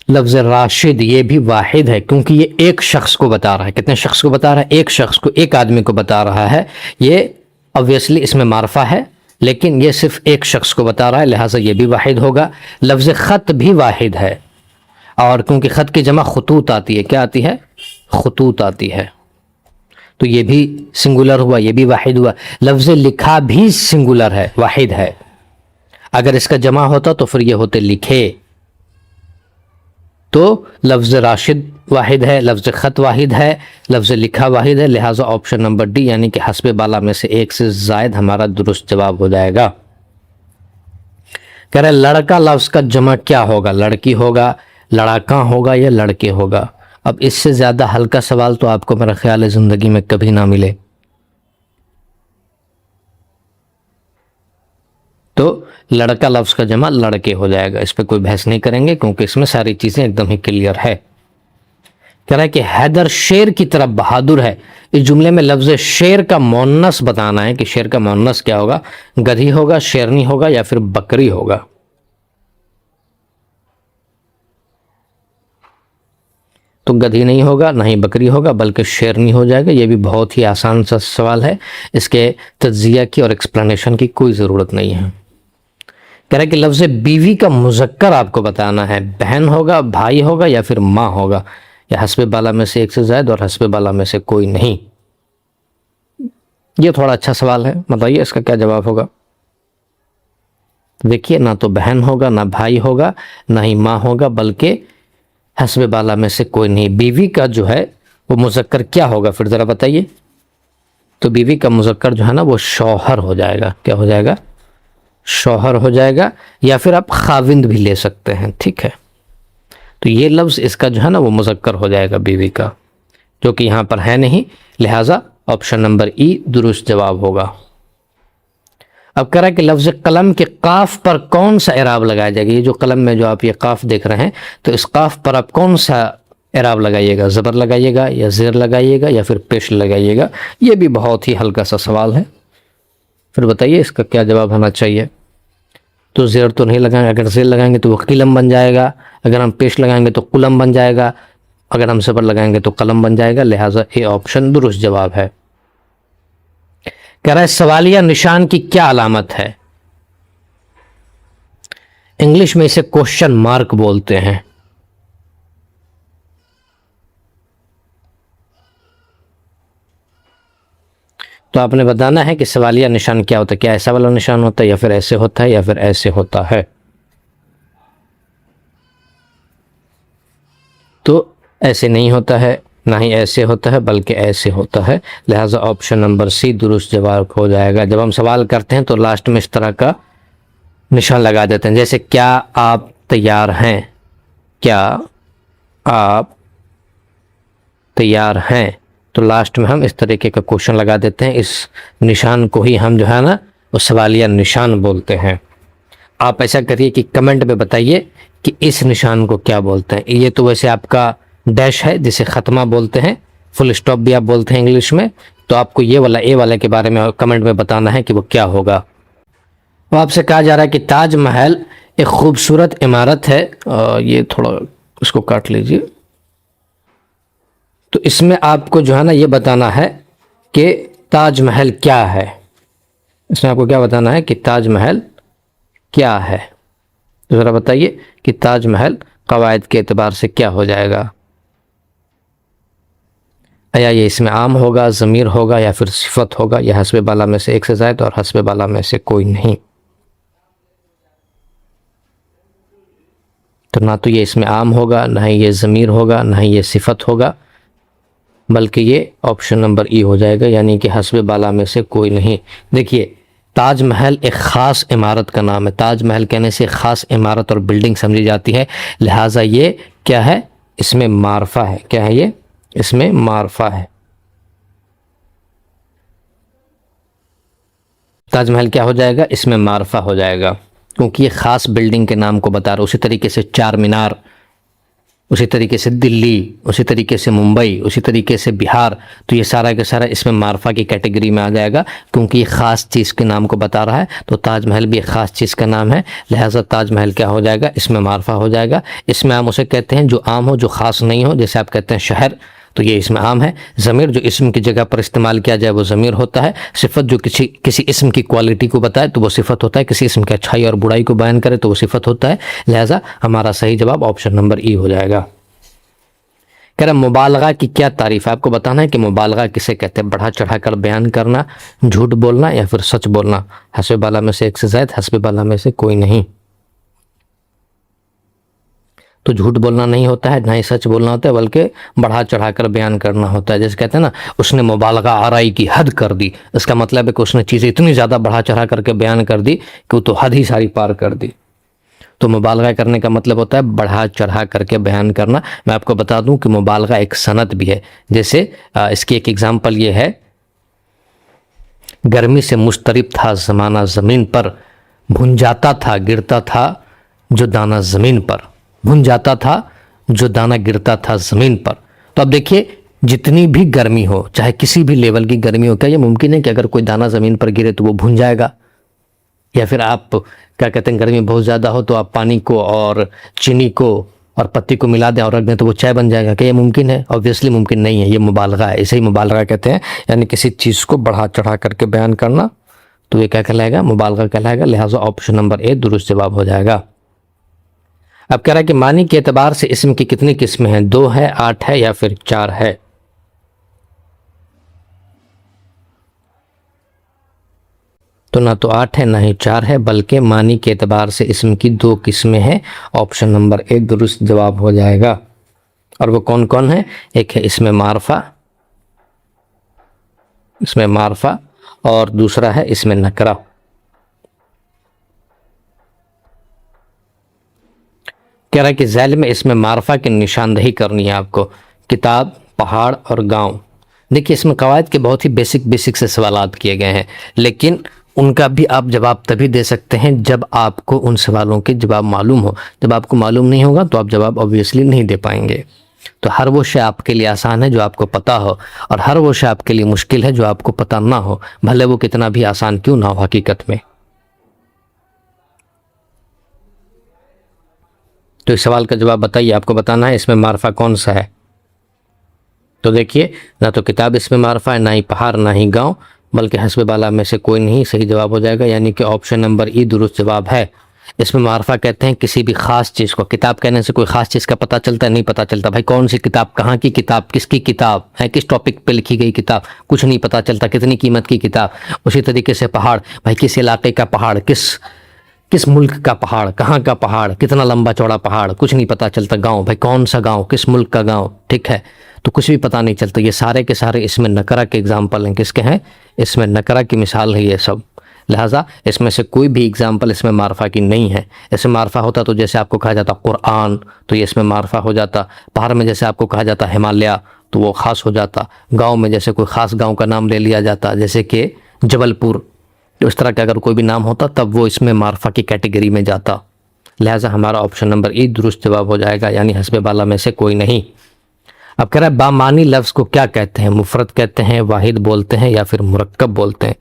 لفظ راشد یہ بھی واحد ہے، کیونکہ یہ ایک شخص کو بتا رہا ہے۔ کتنے شخص کو بتا رہا ہے؟ ایک شخص کو، ایک آدمی کو بتا رہا ہے۔ یہ obviously اس میں معرفہ ہے، لیکن یہ صرف ایک شخص کو بتا رہا ہے، لہٰذا یہ بھی واحد ہوگا۔ لفظ خط بھی واحد ہے، اور کیونکہ خط کی جمع خطوط آتی ہے، کیا آتی ہے؟ خطوط آتی ہے، تو یہ بھی سنگولر ہوا، یہ بھی واحد ہوا۔ لفظ لکھا بھی سنگولر ہے، واحد ہے۔ اگر اس کا جمع ہوتا تو پھر یہ ہوتے لکھے۔ تو لفظ راشد واحد ہے، لفظ خط واحد ہے، لفظ لکھا واحد ہے، لہٰذا آپشن نمبر ڈی یعنی کہ حسب بالا میں سے ایک سے زائد ہمارا درست جواب ہو جائے گا۔ کہہ رہے لڑکا لفظ کا جمع کیا ہوگا؟ لڑکی ہوگا، لڑاکاں ہوگا، یا لڑکے ہوگا؟ اب اس سے زیادہ ہلکا سوال تو آپ کو میرا خیال ہے زندگی میں کبھی نہ ملے۔ تو لڑکا لفظ کا جمع لڑکے ہو جائے گا، اس پہ کوئی بحث نہیں کریں گے کیونکہ اس میں ساری چیزیں ایک دم ہی کلیئر ہے۔ کہہ رہا ہے کہ حیدر شیر کی طرف بہادر ہے، اس جملے میں لفظ شیر کا مؤنث بتانا ہے کہ شیر کا مؤنث کیا ہوگا؟ گدھی ہوگا، شیرنی ہوگا، یا پھر بکری ہوگا؟ تو گدھی نہیں ہوگا، نہ ہی بکری ہوگا، بلکہ شیرنی ہو جائے گا۔ یہ بھی بہت ہی آسان سا سوال ہے، اس کے تجزیہ کی اور ایکسپلینیشن کی کوئی ضرورت نہیں ہے۔ کہہ رہا ہے کہ لفظ بیوی کا مذکر آپ کو بتانا ہے، بہن ہوگا، بھائی ہوگا، یا پھر ماں ہوگا، یا حسب بالا میں سے ایک سے زائد اور حسب بالا میں سے کوئی نہیں۔ یہ تھوڑا اچھا سوال ہے، بتائیے اس کا کیا جواب ہوگا؟ دیکھیے، نہ تو بہن ہوگا، نہ بھائی ہوگا، نہ ہی ماں ہوگا، بلکہ حسب بالا میں سے کوئی نہیں۔ بیوی کا جو ہے وہ مذکر کیا ہوگا پھر ذرا بتائیے؟ تو بیوی کا مذکر جو ہے نا وہ شوہر ہو جائے گا۔ کیا ہو جائے گا؟ شوہر ہو جائے گا، یا پھر آپ خاوند بھی لے سکتے ہیں، ٹھیک ہے؟ تو یہ لفظ اس کا جو ہے نا وہ مذکر ہو جائے گا بیوی کا، جو کہ یہاں پر ہے نہیں، لہٰذا آپشن نمبر ای درست جواب ہوگا۔ اب کہہ رہا ہے کہ لفظ قلم کے قاف پر کون سا اعراب لگایا جائے گا؟ یہ جو قلم میں جو آپ یہ قاف دیکھ رہے ہیں، تو اس قاف پر آپ کون سا اعراب لگائیے گا؟ زبر لگائیے گا، یا زیر لگائیے گا، یا پھر پیش لگائیے گا؟ یہ بھی بہت ہی ہلکا سا سوال ہے، پھر بتائیے اس کا کیا جواب ہونا چاہیے؟ تو زیر تو نہیں لگائیں گے، اگر زیر لگائیں گے تو وہ قلم بن جائے گا، اگر ہم پیش لگائیں گے تو قلم بن جائے گا، اگر ہم زبر لگائیں گے تو قلم بن جائے گا، لہٰذا یہ آپشن درست جواب ہے۔ کہہ رہا ہے سوالیہ نشان کی کیا علامت ہے؟ انگلش میں اسے کوشچن مارک بولتے ہیں۔ تو آپ نے بتانا ہے کہ سوالیہ نشان کیا ہوتا ہے، کیا ایسا والا نشان ہوتا ہے، یا پھر ایسے ہوتا ہے، یا پھر ایسے ہوتا ہے؟ تو ایسے نہیں ہوتا ہے، نہ ہی ایسے ہوتا ہے، بلکہ ایسے ہوتا ہے، لہٰذا آپشن نمبر سی درست جواب ہو جائے گا۔ جب ہم سوال کرتے ہیں تو لاسٹ میں اس طرح کا نشان لگا دیتے ہیں، جیسے کیا آپ تیار ہیں؟ کیا آپ تیار ہیں؟ تو لاسٹ میں ہم اس طریقے کا کوشچن لگا دیتے ہیں، اس نشان کو ہی ہم جو ہے نا وہ سوالیہ نشان بولتے ہیں۔ آپ ایسا کریے کہ کمنٹ میں بتائیے کہ اس نشان کو کیا بولتے ہیں۔ یہ تو ویسے آپ کا ڈیش ہے جسے ختمہ بولتے ہیں، فل اسٹاپ بھی آپ بولتے ہیں انگلش میں، تو آپ کو یہ والا اے والے کے بارے میں کمنٹ میں بتانا ہے کہ وہ کیا ہوگا۔ وہ آپ سے کہا جا رہا ہے کہ تاج محل ایک خوبصورت عمارت ہے، یہ تھوڑا اس کو کاٹ لیجیے، تو اس میں آپ کو جو ہے نا یہ بتانا ہے کہ تاج محل کیا ہے۔ اس میں آپ کو کیا بتانا ہے کہ تاج محل کیا ہے؟ تو ذرا بتائیے کہ تاج محل قواعد کے اعتبار سے کیا ہو جائے گا؟ یا یہ اس میں عام ہوگا، ضمیر ہوگا، یا پھر صفت ہوگا، یا حسب بالا میں سے ایک سے زائد اور حسب بالا میں سے کوئی نہیں؟ تو نہ تو یہ اس میں عام ہوگا، نہ ہی یہ ضمیر ہوگا، نہ ہی یہ صفت ہوگا، بلکہ یہ آپشن نمبر ای ہو جائے گا، یعنی کہ حسب بالا میں سے کوئی نہیں۔ دیکھیے تاج محل ایک خاص عمارت کا نام ہے، تاج محل کہنے سے ایک خاص عمارت اور بلڈنگ سمجھی جاتی ہے، لہٰذا یہ کیا ہے، اس میں معرفہ ہے۔ کیا ہے یہ؟ اس میں معرفہ ہے۔ تاج محل کیا ہو جائے گا؟ اس میں معرفہ ہو جائے گا، کیونکہ یہ خاص بلڈنگ کے نام کو بتا رہا ہے۔ اسی طریقے سے چار مینار، اسی طریقے سے دلی، اسی طریقے سے ممبئی، اسی طریقے سے بہار، تو یہ سارا کا سارا اس میں معرفہ کی کیٹیگری میں آ جائے گا، کیونکہ یہ خاص چیز کے نام کو بتا رہا ہے۔ تو تاج محل بھی ایک خاص چیز کا نام ہے، لہٰذا تاج محل کیا ہو جائے گا؟ اس میں معرفہ ہو جائے گا۔ اس میں ہم اسے کہتے ہیں جو عام ہو، جو خاص نہیں ہو، جیسے آپ کہتے ہیں شہر، تو یہ اس میں عام ہے۔ ضمیر جو اسم کی جگہ پر استعمال کیا جائے وہ ضمیر ہوتا ہے۔ صفت جو کسی اسم کی کوالٹی کو بتائے تو وہ صفت ہوتا ہے، کسی اسم کی اچھائی اور برائی کو بیان کرے تو وہ صفت ہوتا ہے، لہٰذا ہمارا صحیح جواب آپشن نمبر ای ہو جائے گا۔ کہہ رہا مبالغہ کی کیا تعریف ہے؟ آپ کو بتانا ہے کہ مبالغہ کسے کہتے ہیں؟ بڑھا چڑھا کر بیان کرنا، جھوٹ بولنا یا پھر سچ بولنا، حسب بالا میں سے ایک سے زائد، حسب بالا میں سے کوئی نہیں۔ تو جھوٹ بولنا نہیں ہوتا ہے، نہ ہی سچ بولنا ہوتا ہے، بلکہ بڑھا چڑھا کر بیان کرنا ہوتا ہے۔ جیسے کہتے ہیں نا اس نے مبالغہ آرائی کی حد کر دی، اس کا مطلب ہے کہ اس نے چیزیں اتنی زیادہ بڑھا چڑھا کر کے بیان کر دی کہ وہ تو حد ہی ساری پار کر دی۔ تو مبالغہ کرنے کا مطلب ہوتا ہے بڑھا چڑھا کر کے بیان کرنا۔ میں آپ کو بتا دوں کہ مبالغہ ایک صنعت بھی ہے، جیسے اس کی ایک ایگزامپل یہ ہے، گرمی سے مضطرب تھا زمانہ زمین پر، بھن جاتا تھا گرتا تھا جو دانہ زمین پر، بھن جاتا تھا جو دانہ گرتا تھا زمین پر۔ تو اب دیکھیے جتنی بھی گرمی ہو، چاہے کسی بھی لیول کی گرمی ہو، کیا یہ ممکن ہے کہ اگر کوئی دانہ زمین پر گرے تو وہ بھن جائے گا؟ یا پھر آپ کیا کہتے ہیں گرمی بہت زیادہ ہو تو آپ پانی کو اور چینی کو اور پتی کو ملا دیں اور رکھ دیں تو وہ چائے بن جائے گا؟ کہ یہ ممکن ہے؟ آبویسلی ممکن نہیں ہے، یہ مبالغہ ہے، اسے ہی مبالغہ کہتے ہیں، یعنی کسی چیز کو بڑھا چڑھا کر کے بیان کرنا، تو یہ کیا کہلائے گا؟ مبالغہ کہلائے گا، لہٰذا آپشن نمبر اے درست جواب ہو جائے گا۔ اب کہہ رہا ہے کہ معنی کے اعتبار سے اسم کی کتنی قسمیں ہیں؟ 2 ہے، 8 ہے یا پھر 4 ہے؟ تو نہ تو 8 ہے نہ ہی 4 ہے، بلکہ معنی کے اعتبار سے اسم کی 2 قسمیں ہیں، آپشن نمبر اے درست جواب ہو جائے گا۔ اور وہ کون کون ہے؟ ایک ہے اسم معرفہ، اسم معرفہ، اور دوسرا ہے اسم نکرہ۔ کہہ رہا ہے کہ ذیل میں اسم معرفہ کی نشاندہی کرنی ہے آپ کو، کتاب، پہاڑ اور گاؤں۔ دیکھیے اس میں قواعد کے بہت ہی بیسک سے سوالات کیے گئے ہیں، لیکن ان کا بھی آپ جواب تبھی دے سکتے ہیں جب آپ کو ان سوالوں کے جواب معلوم ہو۔ جب آپ کو معلوم نہیں ہوگا تو آپ جواب آبویسلی نہیں دے پائیں گے۔ تو ہر وہ شے آپ کے لیے آسان ہے جو آپ کو پتہ ہو، اور ہر وہ شے آپ کے لیے مشکل ہے جو آپ کو پتہ نہ ہو، بھلے وہ کتنا بھی آسان کیوں نہ ہو حقیقت میں۔ تو اس سوال کا جواب بتائیے، آپ کو بتانا ہے اس میں معرفہ کون سا ہے۔ تو دیکھیے نہ تو کتاب اس میں معرفہ ہے، نہ ہی پہاڑ، نہ ہی گاؤں، بلکہ حسب بالا میں سے کوئی نہیں صحیح جواب ہو جائے گا، یعنی کہ آپشن نمبر ای درست جواب ہے۔ اس میں معرفہ کہتے ہیں کسی بھی خاص چیز کو، کتاب کہنے سے کوئی خاص چیز کا پتہ چلتا ہے؟ نہیں پتہ چلتا۔ بھائی کون سی کتاب، کہاں کی کتاب، کس کی کتاب ہے، کس ٹاپک پہ لکھی گئی کتاب، کچھ نہیں پتہ چلتا، کتنی قیمت کی کتاب۔ اسی طریقے سے پہاڑ، بھائی کس علاقے کا پہاڑ، کس ملک کا پہاڑ، کہاں کا پہاڑ، کتنا لمبا چوڑا پہاڑ، کچھ نہیں پتہ چلتا۔ گاؤں، بھائی کون سا گاؤں، کس ملک کا گاؤں، ٹھیک ہے، تو کچھ بھی پتہ نہیں چلتا۔ یہ سارے کے سارے اس میں نکرہ کے اگزامپل ہیں، کس کے ہیں؟ اس میں نکرہ کی مثال ہے یہ سب، لہٰذا اس میں سے کوئی بھی اگزامپل اس میں معرفہ کی نہیں ہے۔ اس میں معرفہ ہوتا تو جیسے آپ کو کہا جاتا قرآن تو یہ اس میں معرفہ ہو جاتا، پہاڑ میں جیسے آپ کو کہا جاتا ہمالیہ تو وہ خاص ہو جاتا، گاؤں میں جیسے کوئی خاص گاؤں کا نام لے لیا جاتا جیسے کہ جبل پور، تو اس طرح کا اگر کوئی بھی نام ہوتا تب وہ اس میں معرفہ کی کیٹیگری میں جاتا، لہٰذا ہمارا آپشن نمبر ای درست جواب ہو جائے گا، یعنی حسب بالا میں سے کوئی نہیں۔ اب کہہ رہا ہے بامعنی لفظ کو کیا کہتے ہیں؟ مفرد کہتے ہیں، واحد بولتے ہیں یا پھر مرکب بولتے ہیں؟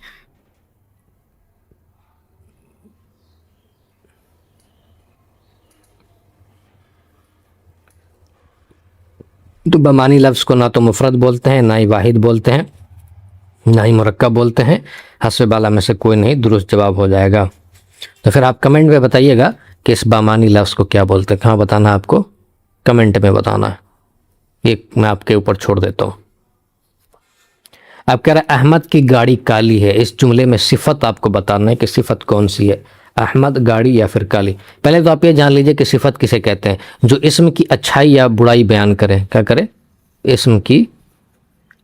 تو بامعنی لفظ کو نہ تو مفرد بولتے ہیں، نہ ہی واحد بولتے ہیں، نہ ہی مرکب بولتے ہیں، حسب بالا میں سے کوئی نہیں درست جواب ہو جائے گا۔ تو پھر آپ کمنٹ میں بتائیے گا کہ اس بامعنی لفظ کو کیا بولتے ہیں، کہاں بتانا ہے آپ کو؟ کمنٹ میں بتانا ہے، یہ میں آپ کے اوپر چھوڑ دیتا ہوں۔ اب کہہ رہا ہے احمد کی گاڑی کالی ہے، اس جملے میں صفت آپ کو بتانا ہے کہ صفت کون سی ہے، احمد، گاڑی یا پھر کالی۔ پہلے تو آپ یہ جان لیجئے کہ صفت کسے کہتے ہیں؟ جو اسم کی اچھائی یا برائی بیان کرے، کیا کرے؟ اسم کی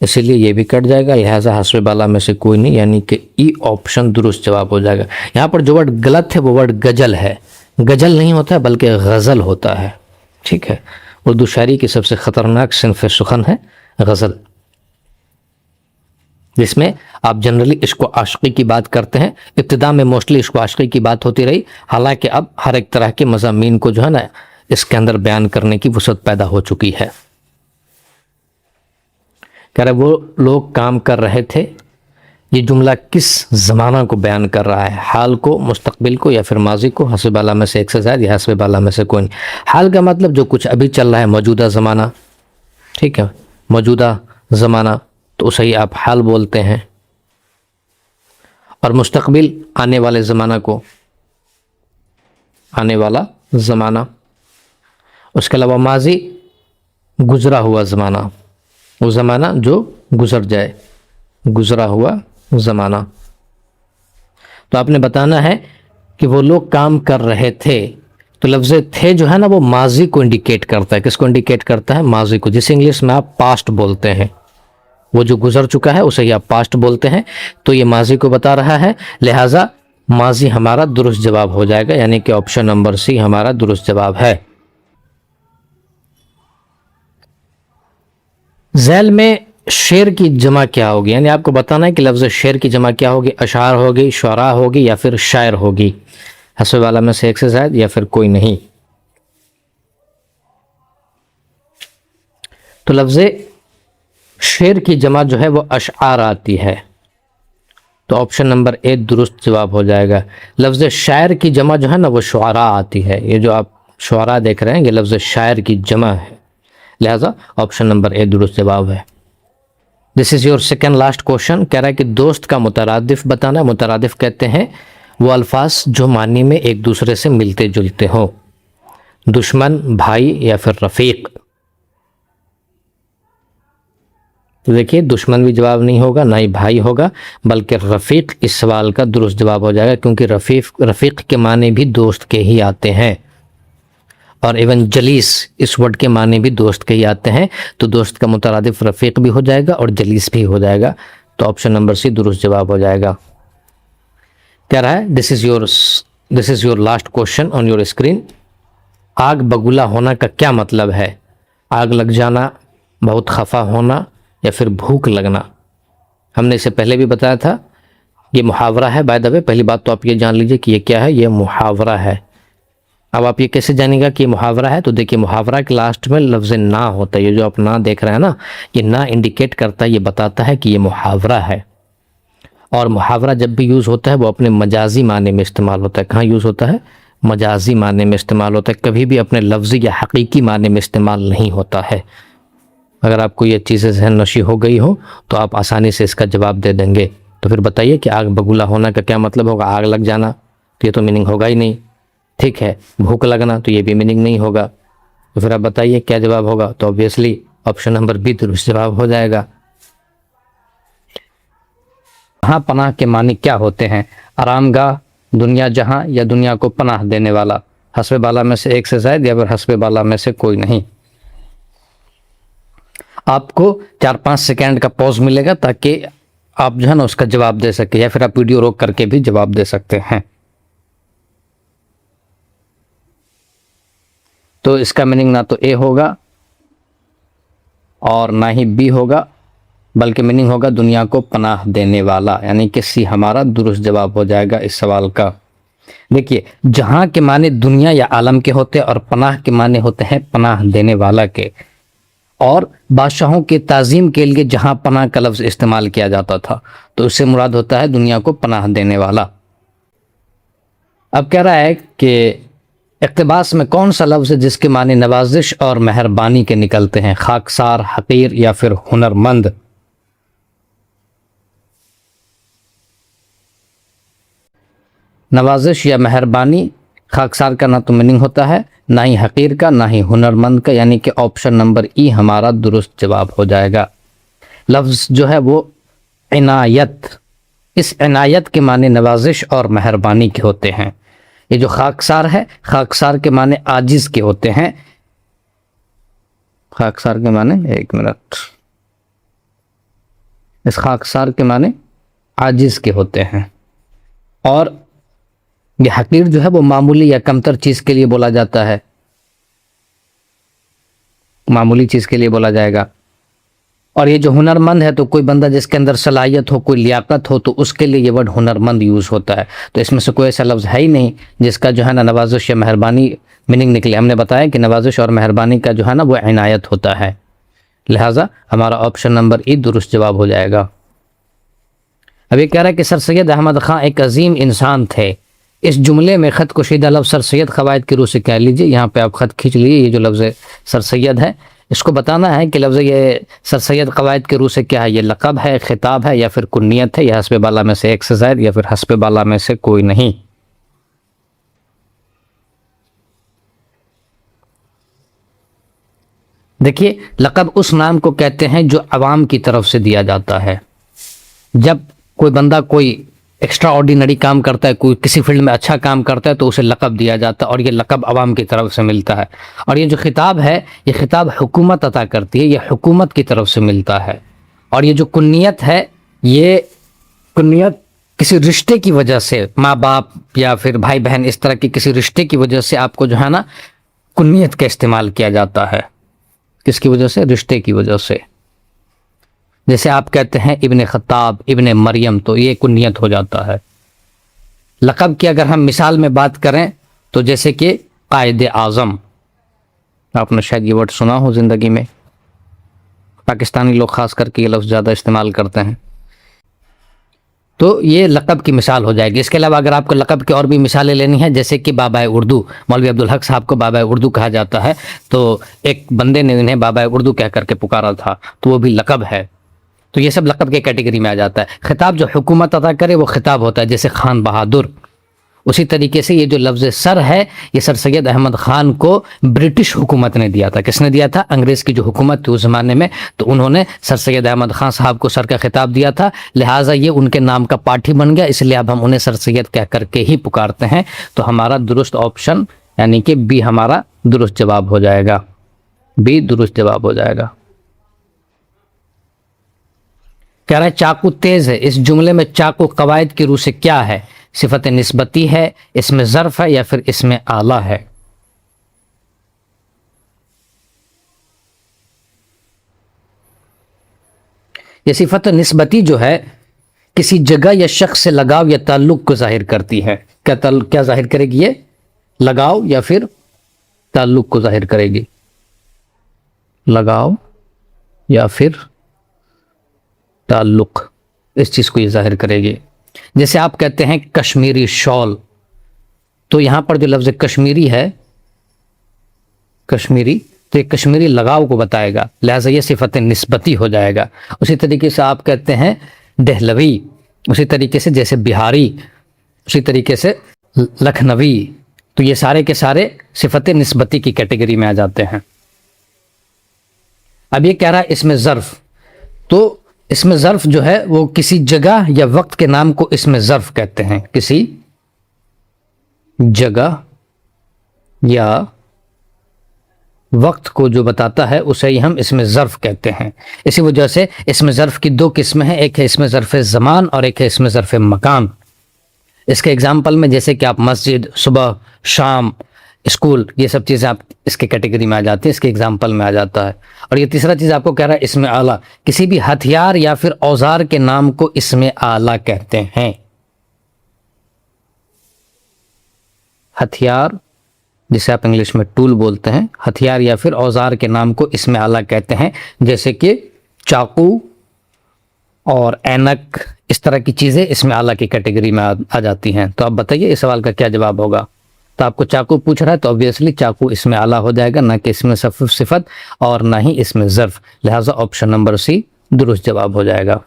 اسی لیے یہ بھی کٹ جائے گا, لہٰذا حسب بالا میں سے کوئی نہیں, یعنی کہ ای آپشن درست جواب ہو جائے گا. یہاں پر جو ورڈ غلط ہے وہ ورڈ گجل ہے. گجل نہیں ہوتا ہے بلکہ غزل ہوتا ہے. ٹھیک ہے, اردو شاعری کی سب سے خطرناک صنف سخن ہے غزل, جس میں آپ جنرلی عشق و عاشقی کی بات کرتے ہیں. ابتدا میں موسٹلی عشق و عاشقی کی بات ہوتی رہی, حالانکہ اب ہر ایک طرح کے مضامین کو جو ہے نا اس کے اندر بیان کرنے کی وسعت پیدا ہو چکی ہے. کہہ رہے وہ لوگ کام کر رہے تھے, یہ جملہ کس زمانہ کو بیان کر رہا ہے؟ حال کو, مستقبل کو, یا پھر ماضی کو؟ حسب بالا میں سے ایک سے زائد یا حسب بالا میں سے کوئی نہیں. حال کا مطلب جو کچھ ابھی چل رہا ہے, موجودہ زمانہ. ٹھیک ہے, موجودہ زمانہ تو اسے ہی آپ حال بولتے ہیں. اور مستقبل آنے والے زمانہ کو آنے والا زمانہ. اس کے علاوہ ماضی گزرا ہوا زمانہ, وہ زمانہ جو گزر جائے, گزرا ہوا زمانہ. تو آپ نے بتانا ہے کہ وہ لوگ کام کر رہے تھے, تو لفظ تھے جو ہے نا وہ ماضی کو انڈیکیٹ کرتا ہے. کس کو انڈیکیٹ کرتا ہے؟ ماضی کو, جسے انگلش میں آپ پاسٹ بولتے ہیں. وہ جو گزر چکا ہے اسے ہی آپ پاسٹ بولتے ہیں, تو یہ ماضی کو بتا رہا ہے, لہٰذا ماضی ہمارا درست جواب ہو جائے گا, یعنی کہ آپشن نمبر سی ہمارا درست جواب ہے. ذیل میں شعر کی جمع کیا ہوگی؟ یعنی آپ کو بتانا ہے کہ لفظ شعر کی جمع کیا ہوگی. اشعار ہوگی, شعراء ہوگی, یا پھر شاعر ہوگی. حسب والا میں سے ایک سے زائد یا پھر کوئی نہیں. تو لفظ شعر کی جمع جو ہے وہ اشعار آتی ہے, تو آپشن نمبر اے درست جواب ہو جائے گا. لفظ شاعر کی جمع جو ہے نا وہ شعراء آتی ہے. یہ جو آپ شعراء دیکھ رہے ہیں یہ لفظ شاعر کی جمع ہے, لہذا آپشن نمبر اے درست جواب ہے. This is your second last question. کہہ رہا ہے کہ دوست کا مترادف بتانا. مترادف کہتے ہیں وہ الفاظ جو معنی میں ایک دوسرے سے ملتے جلتے ہوں. دشمن, بھائی, یا پھر رفیق. تو دیکھیے دشمن بھی جواب نہیں ہوگا, نہ ہی بھائی ہوگا, بلکہ رفیق اس سوال کا درست جواب ہو جائے گا, کیونکہ رفیق کے معنی بھی دوست کے ہی آتے ہیں, اور ایون جلیس اس ورڈ کے معنی بھی دوست کے ہی آتے ہیں. تو دوست کا مترادف رفیق بھی ہو جائے گا اور جلیس بھی ہو جائے گا, تو آپشن نمبر سی درست جواب ہو جائے گا. کہہ رہا ہے this is your last question on your screen. آگ بگولا ہونا کا کیا مطلب ہے؟ آگ لگ جانا, بہت خفا ہونا, یا پھر بھوک لگنا. ہم نے اسے پہلے بھی بتایا تھا, یہ محاورہ ہے. بائی دا وے پہلی بات تو آپ یہ جان لیجئے کہ یہ کیا ہے, یہ محاورہ ہے. اب آپ یہ کیسے جانیں گا کہ یہ محاورہ ہے؟ تو دیکھیے محاورہ کے لاسٹ میں لفظ نا ہوتا ہے. یہ جو آپ نا دیکھ رہے ہیں نا, یہ نا انڈیکیٹ کرتا ہے, یہ بتاتا ہے کہ یہ محاورہ ہے. اور محاورہ جب بھی یوز ہوتا ہے وہ اپنے مجازی معنی میں استعمال ہوتا ہے. کہاں یوز ہوتا ہے؟ مجازی معنی میں استعمال ہوتا ہے, کبھی بھی اپنے لفظی یا حقیقی معنی میں استعمال نہیں ہوتا ہے. اگر آپ کو یہ چیزیں ذہن نشی ہو گئی ہو تو آپ آسانی سے اس کا جواب دے دیں گے. تو پھر بتائیے کہ آگ بگولا ہونا کا کیا مطلب ہوگا؟ آگ لگ جانا, تو یہ تو میننگ ہوگا ہی نہیں. ٹھیک ہے, بھوک لگنا, تو یہ بھی میننگ نہیں ہوگا. تو پھر آپ بتائیے کیا جواب ہوگا؟ تو obviously آپشن نمبر بی درست جواب ہو جائے گا. ہاں پناہ کے معنی کیا ہوتے ہیں؟ آرام گاہ, دنیا جہاں, یا دنیا کو پناہ دینے والا. حسب بالا میں سے ایک سے زائد یا پھر حسب بالا میں سے کوئی نہیں. آپ کو 4-5 سیکنڈ کا پوز ملے گا تاکہ آپ جو ہے نا اس کا جواب دے سکیں, یا پھر آپ ویڈیو روک کر کے بھی جواب دے سکتے ہیں. تو اس کا میننگ نہ تو اے ہوگا اور نہ ہی بی ہوگا, بلکہ میننگ ہوگا دنیا کو پناہ دینے والا, یعنی کہ سی ہمارا درست جواب ہو جائے گا اس سوال کا. دیکھیے جہاں کے معنی دنیا یا عالم کے ہوتے ہیں اور پناہ کے معنی ہوتے ہیں پناہ دینے والا کے. اور بادشاہوں کے تعظیم کے لیے جہاں پناہ کا لفظ استعمال کیا جاتا تھا تو اس سے مراد ہوتا ہے دنیا کو پناہ دینے والا. اب کہہ رہا ہے کہ اقتباس میں کون سا لفظ ہے جس کے معنی نوازش اور مہربانی کے نکلتے ہیں؟ خاکسار, حقیر, یا پھر ہنرمند. نوازش یا مہربانی, خاکسار کا نہ تو میننگ ہوتا ہے, نہ ہی حقیر کا, نہ ہی ہنرمند کا, یعنی کہ آپشن نمبر ای ہمارا درست جواب ہو جائے گا. لفظ جو ہے وہ عنایت, اس عنایت کے معنی نوازش اور مہربانی کے ہوتے ہیں. یہ جو خاکسار ہے, خاکسار کے معنی عاجز کے ہوتے ہیں. خاکسار کے معنی, ایک منٹ, اس خاکسار کے معنی عاجز کے ہوتے ہیں، اور یہ حقیر جو ہے وہ معمولی یا کمتر چیز کے لیے بولا جاتا ہے، معمولی چیز کے لیے بولا جائے گا۔ اور یہ جو ہنرمند ہے تو کوئی بندہ جس کے اندر صلاحیت ہو، کوئی لیاقت ہو، تو اس کے لیے یہ ورڈ ہنرمند یوز ہوتا ہے۔ تو اس میں سے کوئی ایسا لفظ ہے ہی نہیں جس کا جو ہے نا نوازش یا مہربانی میننگ نکلے۔ ہم نے بتایا کہ نوازش اور مہربانی کا جو ہے نا وہ عنایت ہوتا ہے، لہٰذا ہمارا آپشن نمبر ای درست جواب ہو جائے گا۔ اب یہ کہہ رہا ہے کہ سر سید احمد خان ایک عظیم انسان تھے، اس جملے میں خط کشیدہ لفظ سر سید قواعد کی روح سے کہہ لیجیے۔ یہاں پہ آپ خط کھینچ لیجیے، یہ جو لفظ سر سید ہے اس کو بتانا ہے کہ لفظ یہ سر سید قواعد کی روح سے کیا ہے، یہ لقب ہے، خطاب ہے، یا پھر کنیت ہے، یا حسب بالا میں سے ایک سے زائد، یا پھر حسب بالا میں سے کوئی نہیں۔ دیکھیے لقب اس نام کو کہتے ہیں جو عوام کی طرف سے دیا جاتا ہے۔ جب کوئی بندہ کوئی ایکسٹرا آرڈینری کام کرتا ہے، کوئی کسی فیلڈ میں اچھا کام کرتا ہے تو اسے لقب دیا جاتا ہے، اور یہ لقب عوام کی طرف سے ملتا ہے۔ اور یہ جو خطاب ہے یہ خطاب حکومت عطا کرتی ہے، یہ حکومت کی طرف سے ملتا ہے۔ اور یہ جو کنیت ہے یہ کنیت کسی رشتے کی وجہ سے، ماں باپ یا پھر بھائی بہن اس طرح کی کسی رشتے کی وجہ سے آپ کو جو ہے نا کنیت کا استعمال کیا جاتا ہے۔ کس کی وجہ سے؟ رشتے کی وجہ سے۔ جیسے آپ کہتے ہیں ابن خطاب، ابن مریم، تو یہ کنیت ہو جاتا ہے۔ لقب کی اگر ہم مثال میں بات کریں تو جیسے کہ قائد اعظم، آپ نے شاید یہ ورڈ سنا ہو زندگی میں، پاکستانی لوگ خاص کر کے یہ لفظ زیادہ استعمال کرتے ہیں، تو یہ لقب کی مثال ہو جائے گی۔ اس کے علاوہ اگر آپ کو لقب کی اور بھی مثالیں لینی ہیں، جیسے کہ بابا اردو، مولوی عبدالحق صاحب کو بابا اردو کہا جاتا ہے، تو ایک بندے نے انہیں بابا اردو کہہ کر کے پکارا تھا، تو وہ بھی لقب ہے۔ تو یہ سب لقب کے کیٹیگری میں آ جاتا ہے۔ خطاب جو حکومت عطا کرے وہ خطاب ہوتا ہے، جیسے خان بہادر۔ اسی طریقے سے یہ جو لفظ سر ہے یہ سر سید احمد خان کو برٹش حکومت نے دیا تھا۔ کس نے دیا تھا؟ انگریز کی جو حکومت تھی اس زمانے میں، تو انہوں نے سر سید احمد خان صاحب کو سر کا خطاب دیا تھا، لہٰذا یہ ان کے نام کا پارٹ ہی بن گیا، اس لیے اب ہم انہیں سر سید کہہ کر کے ہی پکارتے ہیں۔ تو ہمارا درست آپشن یعنی کہ بی ہمارا درست جواب ہو جائے گا، بی درست جواب ہو جائے گا۔ کہہ رہا ہے چاقو تیز ہے، اس جملے میں چاقو قواعد کی روح سے کیا ہے؟ صفت نسبتی ہے، اسم ظرف ہے، یا پھر اسم آلہ ہے؟ یہ صفت نسبتی جو ہے کسی جگہ یا شخص سے لگاؤ یا تعلق کو ظاہر کرتی ہے۔ کیا ظاہر کرے گی؟ یہ لگاؤ یا پھر تعلق کو ظاہر کرے گی، لگاؤ یا پھر تعلق، اس چیز کو یہ ظاہر کرے گی۔ جیسے آپ کہتے ہیں کشمیری شال، تو یہاں پر جو لفظ کشمیری ہے، کشمیری، تو یہ کشمیری لگاؤ کو بتائے گا، لہٰذا یہ صفت نسبتی ہو جائے گا۔ اسی طریقے سے آپ کہتے ہیں دہلوی، اسی طریقے سے جیسے بہاری، اسی طریقے سے لکھنوی، تو یہ سارے کے سارے صفت نسبتی کی کیٹیگری میں آ جاتے ہیں۔ اب یہ کہہ رہا ہے اسم ظرف، تو اسم ظرف جو ہے وہ کسی جگہ یا وقت کے نام کو اسم ظرف کہتے ہیں، کسی جگہ یا وقت کو جو بتاتا ہے اسے ہی ہم اسم ظرف کہتے ہیں۔ اسی وجہ سے اسم ظرف کی دو قسمیں ہیں، ایک ہے اسم ظرف زمان اور ایک ہے اسم ظرف مکان۔ اس کے اگزامپل میں جیسے کہ آپ مسجد، صبح، شام، اسکول، یہ سب چیزیں آپ اس کے کیٹیگری میں آ جاتی ہیں، اس کے اگزامپل میں آ جاتا ہے۔ اور یہ تیسرا چیز آپ کو کہہ رہا ہے اسم آلہ، کسی بھی ہتھیار یا پھر اوزار کے نام کو اسم آلہ کہتے ہیں۔ ہتھیار جسے آپ انگلش میں ٹول بولتے ہیں، ہتھیار یا پھر اوزار کے نام کو اسم آلہ کہتے ہیں، جیسے کہ چاقو اور اینک، اس طرح کی چیزیں اسم آلہ کی کیٹیگری میں آ جاتی ہیں۔ تو آپ بتائیے اس سوال کا کیا جواب ہوگا؟ تو آپ کو چاقو پوچھ رہا ہے تو obviously چاقو اسم آلہ ہو جائے گا، نہ کہ اسم صفت اور نہ ہی اسم ظرف، لہٰذا آپشن نمبر سی درست جواب ہو جائے گا۔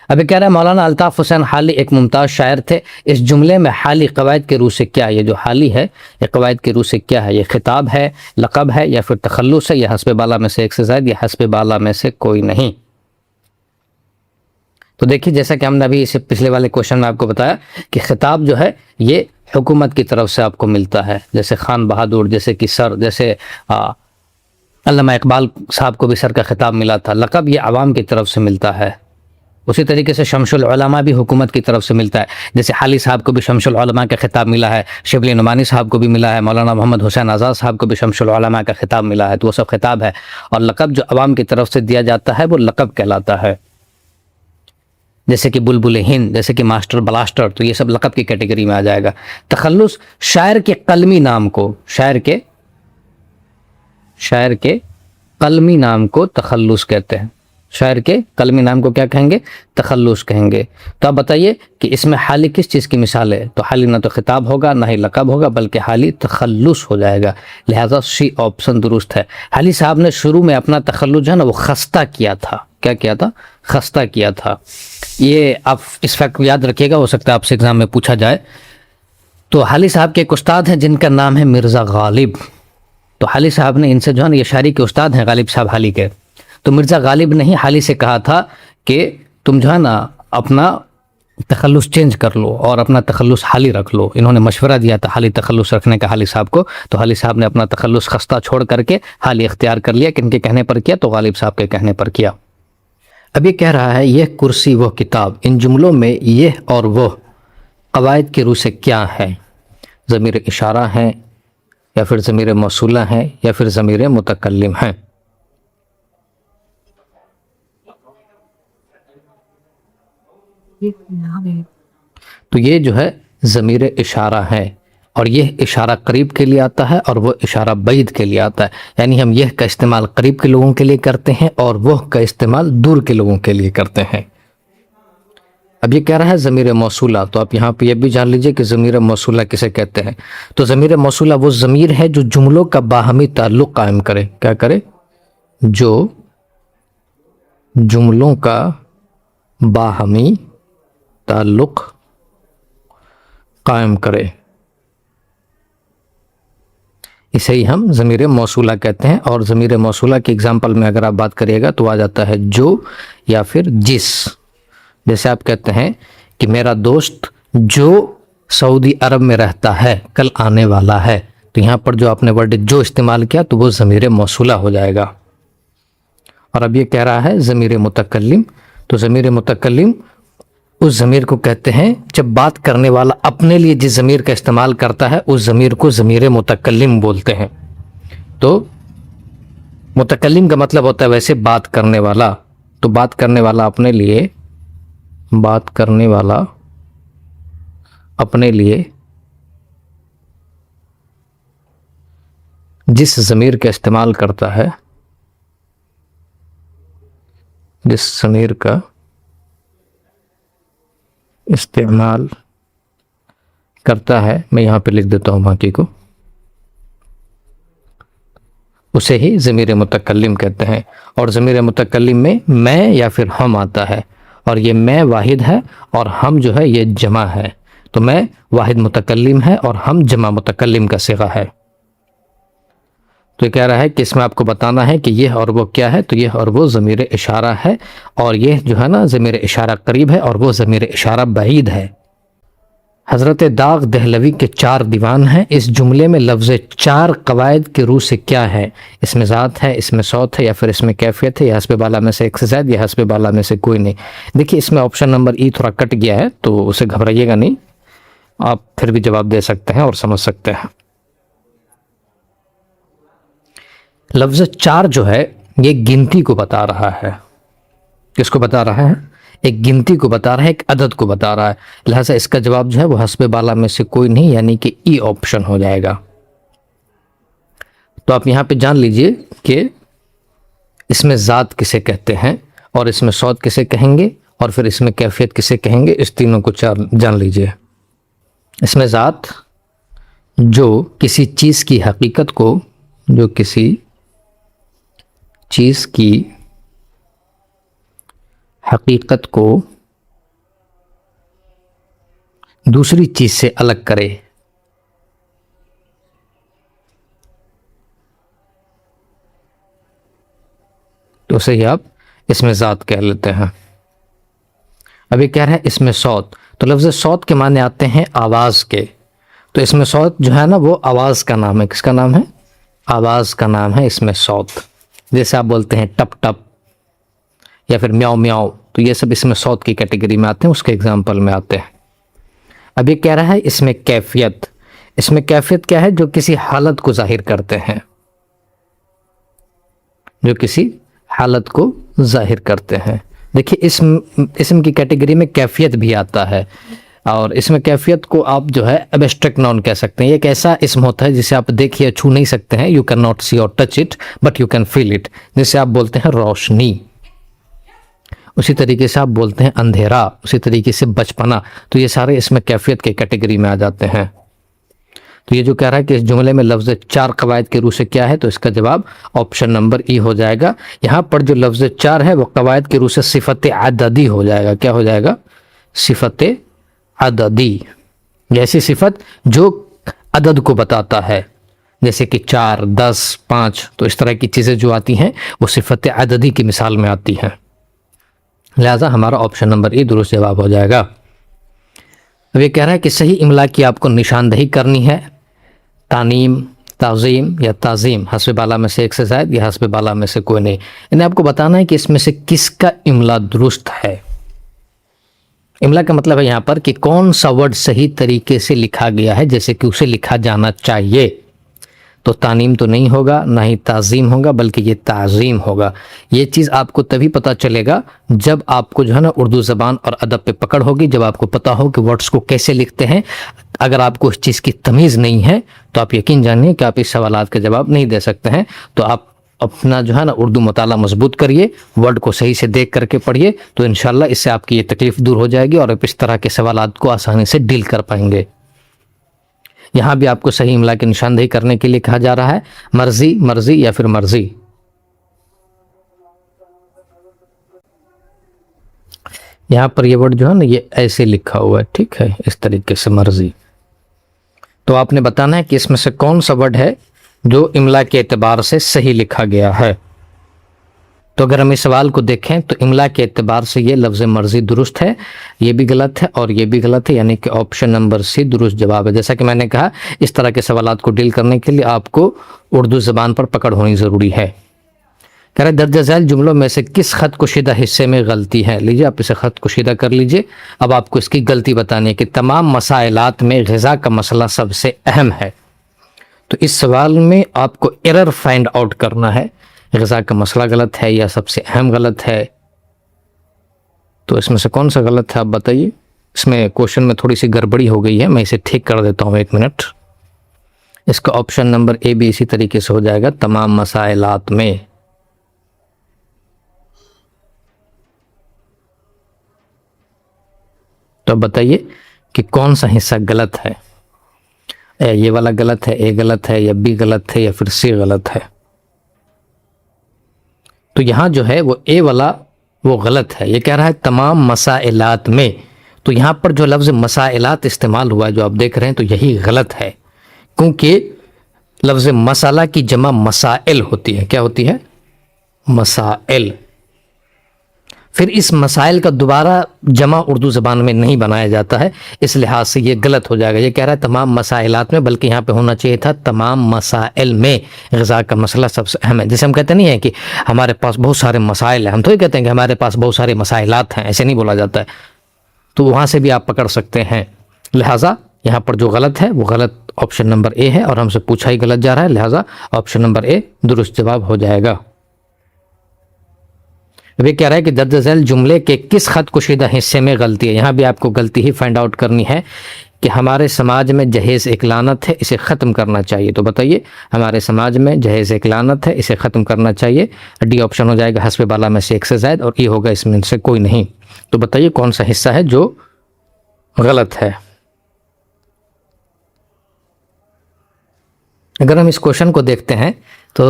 ابھی کہہ رہا ہے مولانا الطاف حسین حالی ایک ممتاز شاعر تھے، اس جملے میں حالی قواعد کے روح سے کیا ہے؟ یہ جو حالی ہے یہ قواعد کے روح سے کیا ہے؟ یہ خطاب ہے، لقب ہے، یا پھر تخلص ہے، یا حسب بالا میں سے ایک سے زائد، یا حسب بالا میں سے کوئی نہیں؟ تو دیکھیے جیسا کہ ہم نے ابھی اس پچھلے والے کوشچن میں آپ کو بتایا کہ خطاب جو ہے یہ حکومت کی طرف سے آپ کو ملتا ہے، جیسے خان بہادر، جیسے کہ سر، جیسے علامہ اقبال صاحب کو بھی سر کا خطاب ملا تھا۔ لقب یہ عوام کی طرف سے ملتا ہے، اسی طریقے سے شمس العلماء بھی حکومت کی طرف سے ملتا ہے، جیسے حالی صاحب کو بھی شمس العلماء کا خطاب ملا ہے، شبلی نعمانی صاحب کو بھی ملا ہے، مولانا محمد حسین آزاد صاحب کو بھی شمس العلماء کا خطاب ملا ہے، تو وہ سب خطاب ہے، اور لقب جو عوام کی طرف سے دیا جاتا ہے وہ لقب کہلاتا ہے، جیسے کہ بلبل ہند، جیسے کہ ماسٹر بلاسٹر، تو یہ سب لقب کی کیٹیگری میں آ جائے گا۔ تخلص، شاعر کے قلمی نام کو، شاعر کے قلمی نام کو تخلص کہتے ہیں، شاعر کے قلمی نام کو کیا کہیں گے؟ تخلص کہیں گے۔ تو آپ بتائیے کہ اس میں حالی کس چیز کی مثال ہے؟ تو حالی نہ تو خطاب ہوگا نہ ہی لقب ہوگا، بلکہ حالی تخلص ہو جائے گا، لہذا سی آپشن درست ہے۔ حالی صاحب نے شروع میں اپنا تخلص جو ہے نا وہ خستہ کیا تھا، کیا کیا تھا؟ خستہ کیا تھا۔ یہ آپ اس فیکٹ کو یاد رکھیے گا، ہو سکتا ہے آپ سے ایگزام میں پوچھا جائے۔ تو حالی صاحب کے ایک استاد ہیں جن کا نام ہے مرزا غالب، تو حالی صاحب نے ان سے جو ہے نا، یہ شاعری کے استاد ہیں غالب صاحب حالی کے، تو مرزا غالب نے ہی حالی سے کہا تھا کہ تم جو ہے نا اپنا تخلص چینج کر لو اور اپنا تخلص حالی رکھ لو۔ انہوں نے مشورہ دیا تھا حالی تخلص رکھنے کا حالی صاحب کو، تو حالی صاحب نے اپنا تخلص خستہ چھوڑ کر کے حالی اختیار کر لیا۔ کن کے کہنے پر کیا؟ تو غالب صاحب کے کہنے پر کیا۔ اب یہ کہہ رہا ہے یہ کرسی وہ کتاب، ان جملوں میں یہ اور وہ قواعد کی روح سے کیا ہے؟ ضمیر اشارہ ہے یا پھر ضمیر موصولہ ہے یا پھر ضمیر متکلم ہے؟ تو یہ جو ہے ضمیر اشارہ ہے، اور یہ اشارہ قریب کے لیے آتا ہے اور وہ اشارہ بعید کے لیے آتا ہے، یعنی ہم یہ کا استعمال قریب کے لوگوں کے لیے کرتے ہیں اور وہ کا استعمال دور کے لوگوں کے لیے کرتے ہیں۔ اب یہ کہہ رہا ہے ضمیر موصولہ، تو آپ یہاں پہ یہ بھی جان لیجئے کہ ضمیر موصولہ کسے کہتے ہیں۔ تو ضمیر موصولہ وہ ضمیر ہے جو جملوں کا باہمی تعلق قائم کرے، کیا کرے؟ جو جملوں کا باہمی تعلق قائم کرے، اسے ہی ہم ضمیر موصولہ کہتے ہیں۔ اور ضمیر موصولہ کی اگزامپل میں اگر آپ بات کریے گا تو آ جاتا ہے جو یا پھر جس۔ جیسے آپ کہتے ہیں کہ میرا دوست جو سعودی عرب میں رہتا ہے کل آنے والا ہے، تو یہاں پر جو آپ نے ورڈ جو استعمال کیا تو وہ ضمیر موصولہ ہو جائے گا۔ اور اب یہ کہہ رہا ہے ضمیر متکلم، تو ضمیر متکلم اس ضمیر کو کہتے ہیں جب بات کرنے والا اپنے لیے جس ضمیر کا استعمال کرتا ہے اس ضمیر کو ضمیر متکلم بولتے ہیں۔ تو متکلم کا مطلب ہوتا ہے ویسے بات کرنے والا، تو بات کرنے والا اپنے لیے جس ضمیر کا استعمال کرتا ہے، جس ضمیر کا استعمال کرتا ہے، میں یہاں پہ لکھ دیتا ہوں باقی کو، اسے ہی ضمیر متکلم کہتے ہیں۔ اور ضمیر متکلم میں یا پھر ہم آتا ہے، اور یہ میں واحد ہے اور ہم جو ہے یہ جمع ہے، تو میں واحد متکلم ہے اور ہم جمع متکلم کا صیغہ ہے۔ تو یہ کہہ رہا ہے کہ اس میں آپ کو بتانا ہے کہ یہ اور وہ کیا ہے، تو یہ اور وہ ضمیر اشارہ ہے، اور یہ جو ہے نا ضمیر اشارہ قریب ہے اور وہ ضمیر اشارہ بعید ہے۔ حضرت داغ دہلوی کے 4 دیوان ہیں، اس جملے میں لفظ 4 قواعد کے روح سے کیا ہے؟ اس میں ذات ہے، اس میں صوت ہے، یا پھر اس میں کیفیت ہے، یا حسب بالا میں سے ایک سے زائد، یا حسب بالا میں سے کوئی نہیں۔ دیکھیے اس میں آپشن نمبر ای تھوڑا کٹ گیا ہے تو اسے گھبرائیے گا نہیں، آپ پھر بھی جواب دے سکتے ہیں اور سمجھ سکتے ہیں۔ لفظ 4 جو ہے یہ گنتی کو بتا رہا ہے، کس کو بتا رہا ہے؟ ایک گنتی کو بتا رہا ہے، ایک عدد کو بتا رہا ہے، لہٰذا اس کا جواب جو ہے وہ حسب بالا میں سے کوئی نہیں، یعنی کہ ای آپشن ہو جائے گا۔ تو آپ یہاں پہ جان لیجئے کہ اس میں ذات کسے کہتے ہیں، اور اس میں صوت کسے کہیں گے، اور پھر اس میں کیفیت کسے کہیں گے، اس تینوں کو جان لیجئے۔ اس میں ذات جو کسی چیز کی حقیقت کو، جو کسی چیز کی حقیقت کو دوسری چیز سے الگ کرے، تو اسے ہی آپ اس میں ذات کہہ لیتے ہیں۔ اب یہ کہہ رہے ہیں اس میں صوت، تو لفظ صوت کے معنی آتے ہیں آواز کے، تو اس میں صوت جو ہے نا وہ آواز کا نام ہے، کس کا نام ہے؟ آواز کا نام ہے اس میں صوت۔ جیسے آپ بولتے ہیں ٹپ ٹپ یا پھر میاؤ میاؤ، تو یہ سب اس میں صوت کی کیٹیگری میں آتے ہیں، اس کے اگزامپل میں آتے ہیں۔ اب یہ کہہ رہا ہے اس میں کیفیت، اس میں کیفیت کیا ہے؟ جو کسی حالت کو ظاہر کرتے ہیں، جو کسی حالت کو ظاہر کرتے ہیں۔ دیکھیے اسم کی کیٹیگری میں کیفیت بھی آتا ہے، اور اس میں کیفیت کو آپ جو ہے ایبسٹریکٹ ناؤن کہہ سکتے ہیں۔ یہ ایک ایسا اسم ہوتا ہے جسے آپ دیکھیے چھو نہیں سکتے ہیں، you can not see or touch it but you can feel it, جسے آپ بولتے ہیں روشنی، اسی طریقے سے آپ بولتے ہیں اندھیرا، اسی طریقے سے بچپنا، تو یہ سارے اس میں کیفیت کے کیٹیگری میں آ جاتے ہیں۔ تو یہ جو کہہ رہا ہے کہ اس جملے میں لفظ چار قواعد کے روح سے کیا ہے، تو اس کا جواب آپشن نمبر ای ہو جائے گا۔ یہاں پر جو لفظ چار ہے وہ قواعد کے روح سے صفت عددی ہو جائے گا۔ کیا ہو جائے گا؟ صفت عددی، ایسی صفت جو عدد کو بتاتا ہے، جیسے کہ 4، 10، 5، تو اس طرح کی چیزیں جو آتی ہیں وہ صفت عددی کی مثال میں آتی ہیں، لہذا ہمارا آپشن نمبر ای درست جواب ہو جائے گا۔ اب یہ کہہ رہا ہے کہ صحیح املا کی آپ کو نشاندہی کرنی ہے، تانیم، تعظیم یا تعظیم، حسب بالا میں سے ایک سے زائد یا حسب بالا میں سے کوئی نہیں، انہیں آپ کو بتانا ہے کہ اس میں سے کس کا املا درست ہے۔ املا کا مطلب ہے یہاں پر کہ کون سا ورڈ صحیح طریقے سے لکھا گیا ہے جیسے کہ اسے لکھا جانا چاہیے۔ تو تانیم تو نہیں ہوگا، نہ ہی تعظیم ہوگا، بلکہ یہ تعظیم ہوگا۔ یہ چیز آپ کو تبھی پتہ چلے گا جب آپ کو جو ہے نا اردو زبان اور ادب پہ پکڑ ہوگی، جب آپ کو پتہ ہو کہ ورڈز کو کیسے لکھتے ہیں۔ اگر آپ کو اس چیز کی تمیز نہیں ہے تو آپ یقین جانیے کہ آپ اس سوالات کے جواب نہیں دے سکتے ہیں۔ تو آپ اپنا جو ہے نا اردو مطالعہ مضبوط کریے، ورڈ کو صحیح سے دیکھ کر کے پڑھیے، تو انشاءاللہ اس سے آپ کی یہ تکلیف دور ہو جائے گی اور آپ اس طرح کے سوالات کو آسانی سے ڈیل کر پائیں گے۔ یہاں بھی آپ کو صحیح املا کی نشاندہی کرنے کے لیے کہا جا رہا ہے، مرضی، مرضی یا پھر مرضی۔ یہاں پر یہ ورڈ جو ہے نا یہ ایسے لکھا ہوا ہے، ٹھیک ہے، اس طریقے سے مرضی۔ تو آپ نے بتانا ہے کہ اس میں سے کون سا ورڈ ہے جو املا کے اعتبار سے صحیح لکھا گیا ہے۔ تو اگر ہم اس سوال کو دیکھیں تو املا کے اعتبار سے یہ لفظ مرضی درست ہے، یہ بھی غلط ہے اور یہ بھی غلط ہے، یعنی کہ آپشن نمبر سی درست جواب ہے۔ جیسا کہ میں نے کہا اس طرح کے سوالات کو ڈیل کرنے کے لیے آپ کو اردو زبان پر پکڑ ہونی ضروری ہے۔ کہہ رہے درجہ ذیل جملوں میں سے کس خط کشیدہ حصے میں غلطی ہے؟ لیجیے آپ اسے خط کشیدہ کر لیجیے۔ اب آپ کو اس کی غلطی بتانی ہے کہ تمام مسائلات میں غذا کا مسئلہ سب سے اہم ہے۔ تو اس سوال میں آپ کو ایرر فائنڈ آؤٹ کرنا ہے، غذا کا مسئلہ غلط ہے یا سب سے اہم غلط ہے۔ تو اس میں سے کون سا غلط ہے آپ بتائیے۔ اس میں کوشچن میں تھوڑی سی گڑبڑی ہو گئی ہے، میں اسے ٹھیک کر دیتا ہوں، ایک منٹ۔ اس کا آپشن نمبر اے بھی اسی طریقے سے ہو جائے گا، تمام مسائلات میں۔ تو اب بتائیے کہ کون سا حصہ غلط ہے، یہ والا غلط ہے، اے غلط ہے یا بی غلط ہے یا پھر سی غلط ہے۔ تو یہاں جو ہے وہ اے والا وہ غلط ہے، یہ کہہ رہا ہے تمام مسائلات میں۔ تو یہاں پر جو لفظ مسائلات استعمال ہوا ہے جو آپ دیکھ رہے ہیں تو یہی غلط ہے، کیونکہ لفظ مسئلہ کی جمع مسائل ہوتی ہے۔ کیا ہوتی ہے؟ مسائل۔ پھر اس مسائل کا دوبارہ جمع اردو زبان میں نہیں بنایا جاتا ہے، اس لحاظ سے یہ غلط ہو جائے گا۔ یہ کہہ رہا ہے تمام مسائلات میں، بلکہ یہاں پہ ہونا چاہیے تھا تمام مسائل میں غذا کا مسئلہ سب سے اہم ہے۔ جیسے ہم کہتے نہیں ہیں کہ ہمارے پاس بہت سارے مسائل ہیں، ہم تو یہ کہتے ہیں کہ ہمارے پاس بہت سارے مسائلات ہیں، ایسے نہیں بولا جاتا ہے۔ تو وہاں سے بھی آپ پکڑ سکتے ہیں، لہٰذا یہاں پر جو غلط ہے وہ غلط آپشن نمبر اے ہے، اور ہم سے پوچھا ہی غلط جا رہا ہے، لہٰذا آپشن نمبر اے درست جواب ہو جائے گا۔ وہ کہہ رہا ہے کہ درج ذیل جملے کے کس خط کشیدہ حصے میں غلطی ہے؟ یہاں بھی آپ کو غلطی ہی فائنڈ آؤٹ کرنی ہے کہ ہمارے سماج میں جہیز ایک لعنت ہے، اسے ختم کرنا چاہیے۔ تو بتائیے ہمارے سماج میں جہیز ایک لعنت ہے، اسے ختم کرنا چاہیے۔ ڈی آپشن ہو جائے گا حسب بالا میں سے ایک سے زائد، اور ای ہوگا اس میں سے کوئی نہیں۔ تو بتائیے کون سا حصہ ہے جو غلط ہے۔ اگر ہم اس کوشچن کو دیکھتے ہیں تو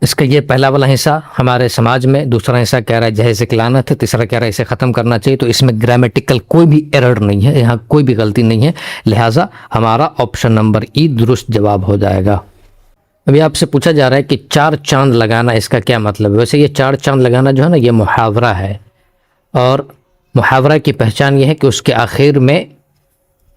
اس کا یہ پہلا والا حصہ ہمارے سماج میں، دوسرا حصہ کہہ رہا ہے جہیز ایک لعنت ہے، تیسرا کہہ رہا ہے اسے ختم کرنا چاہیے۔ تو اس میں گرامیٹیکل کوئی بھی ایرر نہیں ہے، یہاں کوئی بھی غلطی نہیں ہے، لہٰذا ہمارا آپشن نمبر ای درست جواب ہو جائے گا۔ ابھی آپ سے پوچھا جا رہا ہے کہ 4 چاند لگانا اس کا کیا مطلب ہے؟ ویسے یہ 4 چاند لگانا جو ہے نا یہ محاورہ ہے، اور محاورہ کی پہچان یہ ہے کہ اس کے آخر میں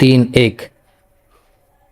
3, 1।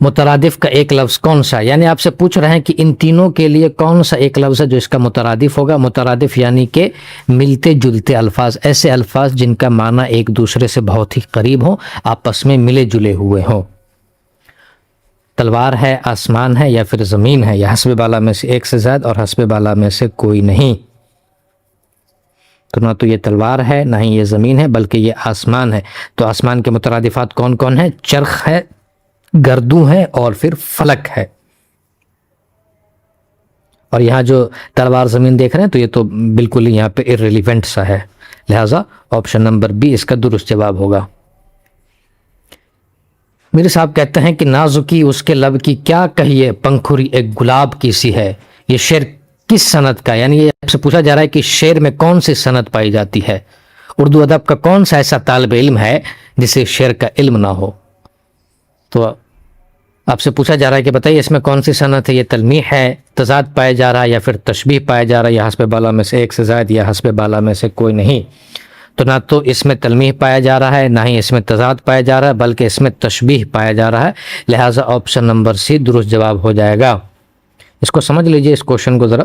مترادف کا ایک لفظ کون سا ہے، یعنی آپ سے پوچھ رہے ہیں کہ ان تینوں کے لیے کون سا ایک لفظ ہے جو اس کا مترادف ہوگا۔ مترادف یعنی کہ ملتے جلتے الفاظ، ایسے الفاظ جن کا معنی ایک دوسرے سے بہت ہی قریب ہوں، آپس میں ملے جلے ہوئے ہوں۔ تلوار ہے، آسمان ہے، یا پھر زمین ہے، یا حسب بالا میں سے ایک سے زائد اور حسب بالا میں سے کوئی نہیں۔ تو نہ تو یہ تلوار ہے، نہ ہی یہ زمین ہے، بلکہ یہ آسمان ہے۔ تو آسمان کے مترادفات کون کون ہیں؟ چرخ ہے، گردوں ہے، اور پھر فلک ہے۔ اور یہاں جو تلوار زمین دیکھ رہے ہیں تو یہ تو بالکل ہی یہاں پہ irrelevant سا ہے، لہٰذا آپشن نمبر بی اس کا درست جواب ہوگا۔ میرے صاحب کہتے ہیں کہ نازکی اس کے لب کی کیا کہیے، پنکھوری ایک گلاب کی سی ہے۔ یہ شعر کس صنعت کا، یعنی یہ آپ سے پوچھا جا رہا ہے کہ شعر میں کون سی صنعت پائی جاتی ہے، اردو ادب کا کون سا ایسا طالب علم ہے جسے شعر کا علم نہ ہو۔ تو آپ سے پوچھا جا رہا ہے کہ بتائیے اس میں کون سی صنعت ہے، یہ تلمیح ہے، تضاد پایا جا رہا ہے، یا پھر تشبیہ پایا جا رہا ہے، یا حسب بالا میں سے ایک سے زائد، یا حسب بالا میں سے کوئی نہیں۔ تو نہ تو اس میں تلمیح پایا جا رہا ہے، نہ ہی اس میں تضاد پایا جا رہا ہے، بلکہ اس میں تشبیہ پایا جا رہا ہے، لہٰذا آپشن نمبر سی درست جواب ہو جائے گا۔ اس کو سمجھ لیجئے، اس کوشچن کو ذرا۔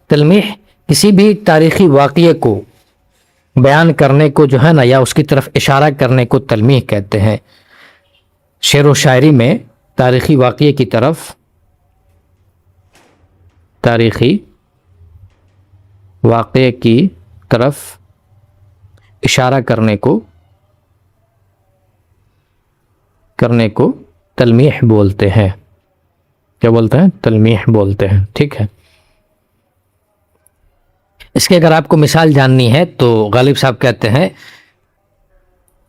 تلمیح کسی بھی تاریخی واقعے کو بیان کرنے کو جو ہے نا، یا اس کی طرف اشارہ کرنے کو تلمیح کہتے ہیں۔ شعر و شاعری میں تاریخی واقعے کی طرف، تاریخی واقعے کی طرف اشارہ کرنے کو تلمیح بولتے ہیں۔ کیا بولتے ہیں؟ تلمیح بولتے ہیں، ٹھیک ہے۔ اس کے اگر آپ کو مثال جاننی ہے تو غالب صاحب کہتے ہیں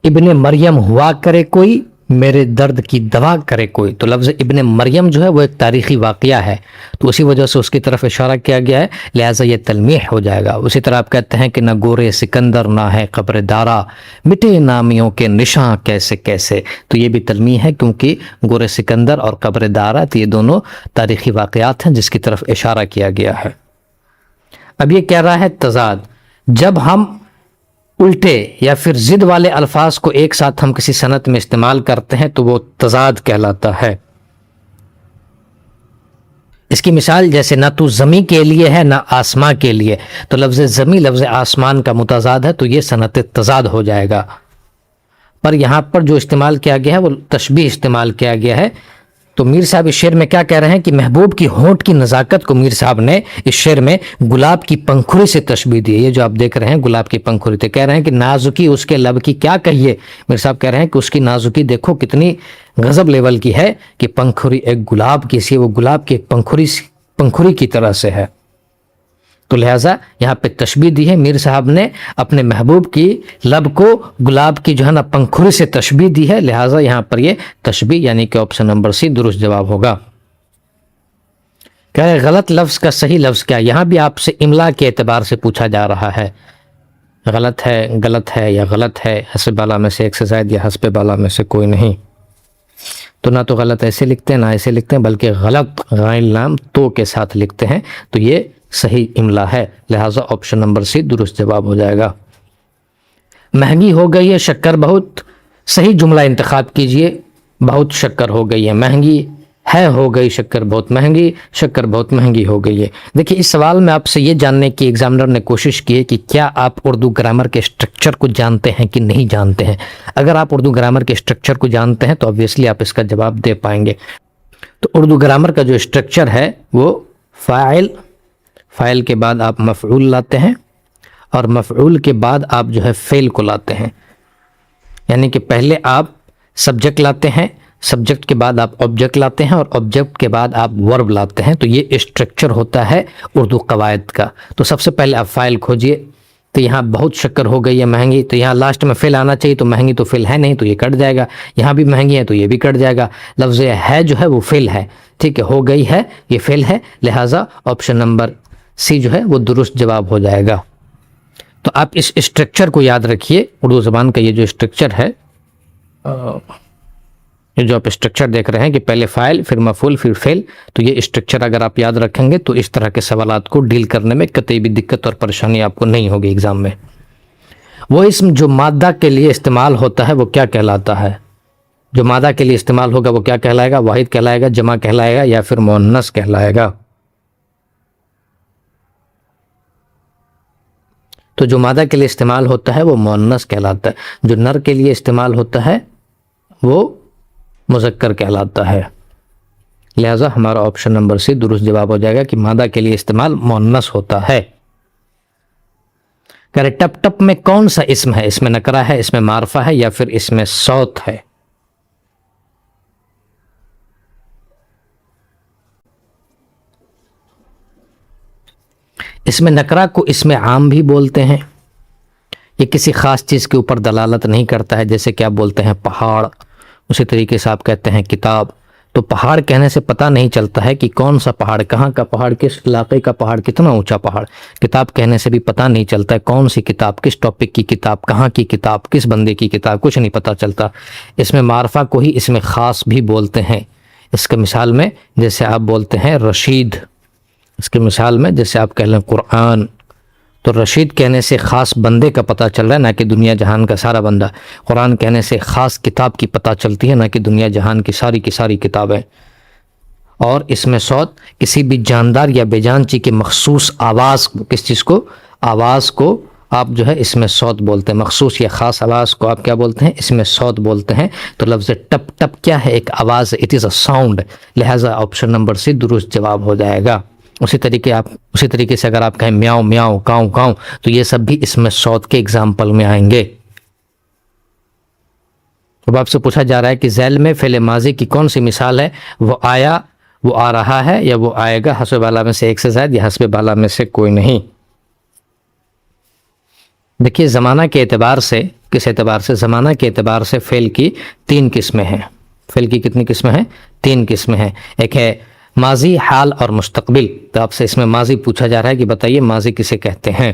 ابن مریم ہوا کرے کوئی، میرے درد کی دوا کرے کوئی۔ تو لفظ ابن مریم جو ہے وہ ایک تاریخی واقعہ ہے، تو اسی وجہ سے اس کی طرف اشارہ کیا گیا ہے، لہٰذا یہ تلمیح ہو جائے گا۔ اسی طرح آپ کہتے ہیں کہ نہ گورے سکندر نہ ہے قبر دارا، مٹے نامیوں کے نشاں کیسے کیسے۔ تو یہ بھی تلمیح ہے، کیونکہ گورے سکندر اور قبر دارا یہ دونوں تاریخی واقعات ہیں جس کی طرف اشارہ کیا گیا ہے۔ اب یہ کہہ رہا ہے تضاد، جب ہم الٹے یا پھر ضد والے الفاظ کو ایک ساتھ ہم کسی صنعت میں استعمال کرتے ہیں تو وہ تضاد کہلاتا ہے۔ اس کی مثال جیسے نہ تو زمیں کے لیے ہے نہ آسماں کے لیے، تو لفظ زمیں لفظ آسمان کا متضاد ہے، تو یہ صنعت تضاد ہو جائے گا۔ پر یہاں پر جو استعمال کیا گیا ہے وہ تشبیہ استعمال کیا گیا ہے۔ تو میر صاحب اس شعر میں کیا کہہ رہے ہیں کہ محبوب کی ہونٹ کی نزاکت کو میر صاحب نے اس شعر میں گلاب کی پنکھوری سے تشبیہ دی ہے۔ یہ جو آپ دیکھ رہے ہیں گلاب کی پنکھوری، تو کہہ رہے ہیں کہ نازکی اس کے لب کی کیا کہیے، میر صاحب کہہ رہے ہیں کہ اس کی نازکی دیکھو کتنی غضب لیول کی ہے کہ پنکھوری ایک گلاب کی سی، وہ گلاب کی ایک پنکھوری کی طرح سے ہے۔ تو لہٰذا یہاں پہ تشبیہ دی ہے، میر صاحب نے اپنے محبوب کی لب کو گلاب کی جو ہے نا پنکھوری سے تشبیہ دی ہے، لہٰذا یہاں پر یہ تشبیہ یعنی کہ آپشن نمبر سی درست جواب ہوگا۔ کہہ رہے غلط لفظ کا صحیح لفظ کیا، یہاں بھی آپ سے املا کے اعتبار سے پوچھا جا رہا ہے، غلط ہے یا غلط ہے، حسب بالا میں سے ایک سے زائد یا حسب بالا میں سے کوئی نہیں۔ تو نہ تو غلط ایسے لکھتے ہیں نہ ایسے لکھتے ہیں، بلکہ غلط غائل لام تو کے ساتھ لکھتے ہیں، تو یہ صحیح املا ہے، لہٰذا آپشن نمبر سی درست جواب ہو جائے گا۔ مہنگی ہو گئی ہے شکر بہت، صحیح جملہ انتخاب کیجئے، بہت شکر ہو گئی ہے، مہنگی ہے ہو گئی شکر بہت مہنگی، شکر بہت مہنگی ہو گئی ہے۔ دیکھیے اس سوال میں آپ سے یہ جاننے کی ایگزامنر نے کوشش کی ہے کہ کیا آپ اردو گرامر کے اسٹرکچر کو جانتے ہیں کہ نہیں جانتے ہیں۔ اگر آپ اردو گرامر کے اسٹرکچر کو جانتے ہیں تو obviously آپ اس کا جواب دے پائیں گے۔ تو اردو گرامر کا جو اسٹرکچر ہے وہ فاعل کے بعد آپ مفعول لاتے ہیں، اور مفعول کے بعد آپ جو ہے فعل کو لاتے ہیں، یعنی کہ پہلے آپ سبجیکٹ لاتے ہیں، سبجیکٹ کے بعد آپ آبجیکٹ لاتے ہیں، اور آبجیکٹ کے بعد آپ ورب لاتے ہیں۔ تو یہ اسٹرکچر ہوتا ہے اردو قواعد کا۔ تو سب سے پہلے آپ فاعل کھوجئے، تو یہاں بہت شکر ہو گئی ہے مہنگی، تو یہاں لاسٹ میں فعل آنا چاہیے، تو مہنگی تو فعل ہے نہیں تو یہ کٹ جائے گا، یہاں بھی مہنگی ہے تو یہ بھی کٹ جائے گا، لفظ ہے جو ہے وہ فعل ہے، ٹھیک ہے، ہو گئی ہے یہ فعل ہے، لہٰذا آپشن نمبر سی جو ہے وہ درست جواب ہو جائے گا۔ تو آپ اس اسٹرکچر کو یاد رکھیے، اردو زبان کا یہ جو اسٹرکچر ہے، یہ جو آپ اسٹرکچر دیکھ رہے ہیں کہ پہلے فاعل پھر مفعول پھر فعل، تو یہ اسٹرکچر اگر آپ یاد رکھیں گے تو اس طرح کے سوالات کو ڈیل کرنے میں قطعی بھی دقت اور پریشانی آپ کو نہیں ہوگی ایگزام میں۔ وہ اسم جو مادہ کے لیے استعمال ہوتا ہے وہ کیا کہلاتا ہے؟ جو مادہ کے لیے استعمال ہوگا وہ کیا کہلائے گا؟ واحد کہلائے گا، جمع کہلائے گا یا پھر مؤنث کہلائے گا؟ تو جو مادہ کے لیے استعمال ہوتا ہے وہ مؤنث کہلاتا ہے، جو نر کے لیے استعمال ہوتا ہے وہ مذکر کہلاتا ہے۔ لہذا ہمارا آپشن نمبر سی درست جواب ہو جائے گا کہ مادہ کے لیے استعمال مؤنث ہوتا ہے۔ کہہ رہے ٹپ ٹپ میں کون سا اسم ہے؟ اس میں نکرہ ہے، اس میں معرفہ ہے یا پھر اس میں صوت ہے؟ اس میں نکرہ کو اس میں عام بھی بولتے ہیں، یہ کسی خاص چیز کے اوپر دلالت نہیں کرتا ہے، جیسے کہ آپ بولتے ہیں پہاڑ، اسی طریقے سے آپ کہتے ہیں کتاب۔ تو پہاڑ کہنے سے پتہ نہیں چلتا ہے کہ کون سا پہاڑ، کہاں کا پہاڑ، کس علاقے کا پہاڑ، کتنا اونچا پہاڑ۔ کتاب کہنے سے بھی پتہ نہیں چلتا ہے کون سی کتاب، کس ٹاپک کی کتاب، کہاں کی کتاب، کس بندے کی کتاب، کچھ نہیں پتہ چلتا۔ اس میں معرفہ کو ہی اس میں خاص بھی بولتے ہیں۔ اس کے مثال میں جیسے آپ بولتے ہیں رشید، اس کے مثال میں جیسے آپ کہہ لیں قرآن، تو رشید کہنے سے خاص بندے کا پتہ چل رہا ہے، نہ کہ دنیا جہان کا سارا بندہ۔ قرآن کہنے سے خاص کتاب کی پتہ چلتی ہے، نہ کہ دنیا جہان کی ساری کتابیں۔ اور اس میں صوت کسی بھی جاندار یا بے جان چیز کی مخصوص آواز، کس چیز کو؟ آواز کو آپ جو ہے اس میں صوت بولتے ہیں، مخصوص یا خاص آواز کو آپ کیا بولتے ہیں؟ اس میں صوت بولتے ہیں۔ تو لفظ ٹپ ٹپ کیا ہے؟ ایک آواز ہے، اٹ از اے ساؤنڈ۔ لہٰذا آپشن نمبر سی درست جواب ہو جائے گا۔ اسی طریقے سے اگر آپ کہیں میاؤ میاؤ، کاؤں کاؤں، تو یہ سب بھی اس میں صوت کے اگزامپل میں آئیں گے۔ اب آپ سے پوچھا جا رہا ہے کہ ذیل میں فعل ماضی کی کون سی مثال ہے؟ وہ آیا، وہ آ رہا ہے، یا وہ آئے گا؟ حسب بالا میں سے ایک سے زائد یا حسب بالا میں سے کوئی نہیں۔ دیکھیے زمانہ کے اعتبار سے، کس اعتبار سے؟ زمانہ کے اعتبار سے فعل کی تین قسمیں ہیں۔ فعل کی کتنی قسمیں ہیں؟ تین قسمیں ہیں۔ ایک ہے ماضی، حال اور مستقبل۔ تو آپ سے اس میں ماضی پوچھا جا رہا ہے کہ بتائیے ماضی کسے کہتے ہیں؟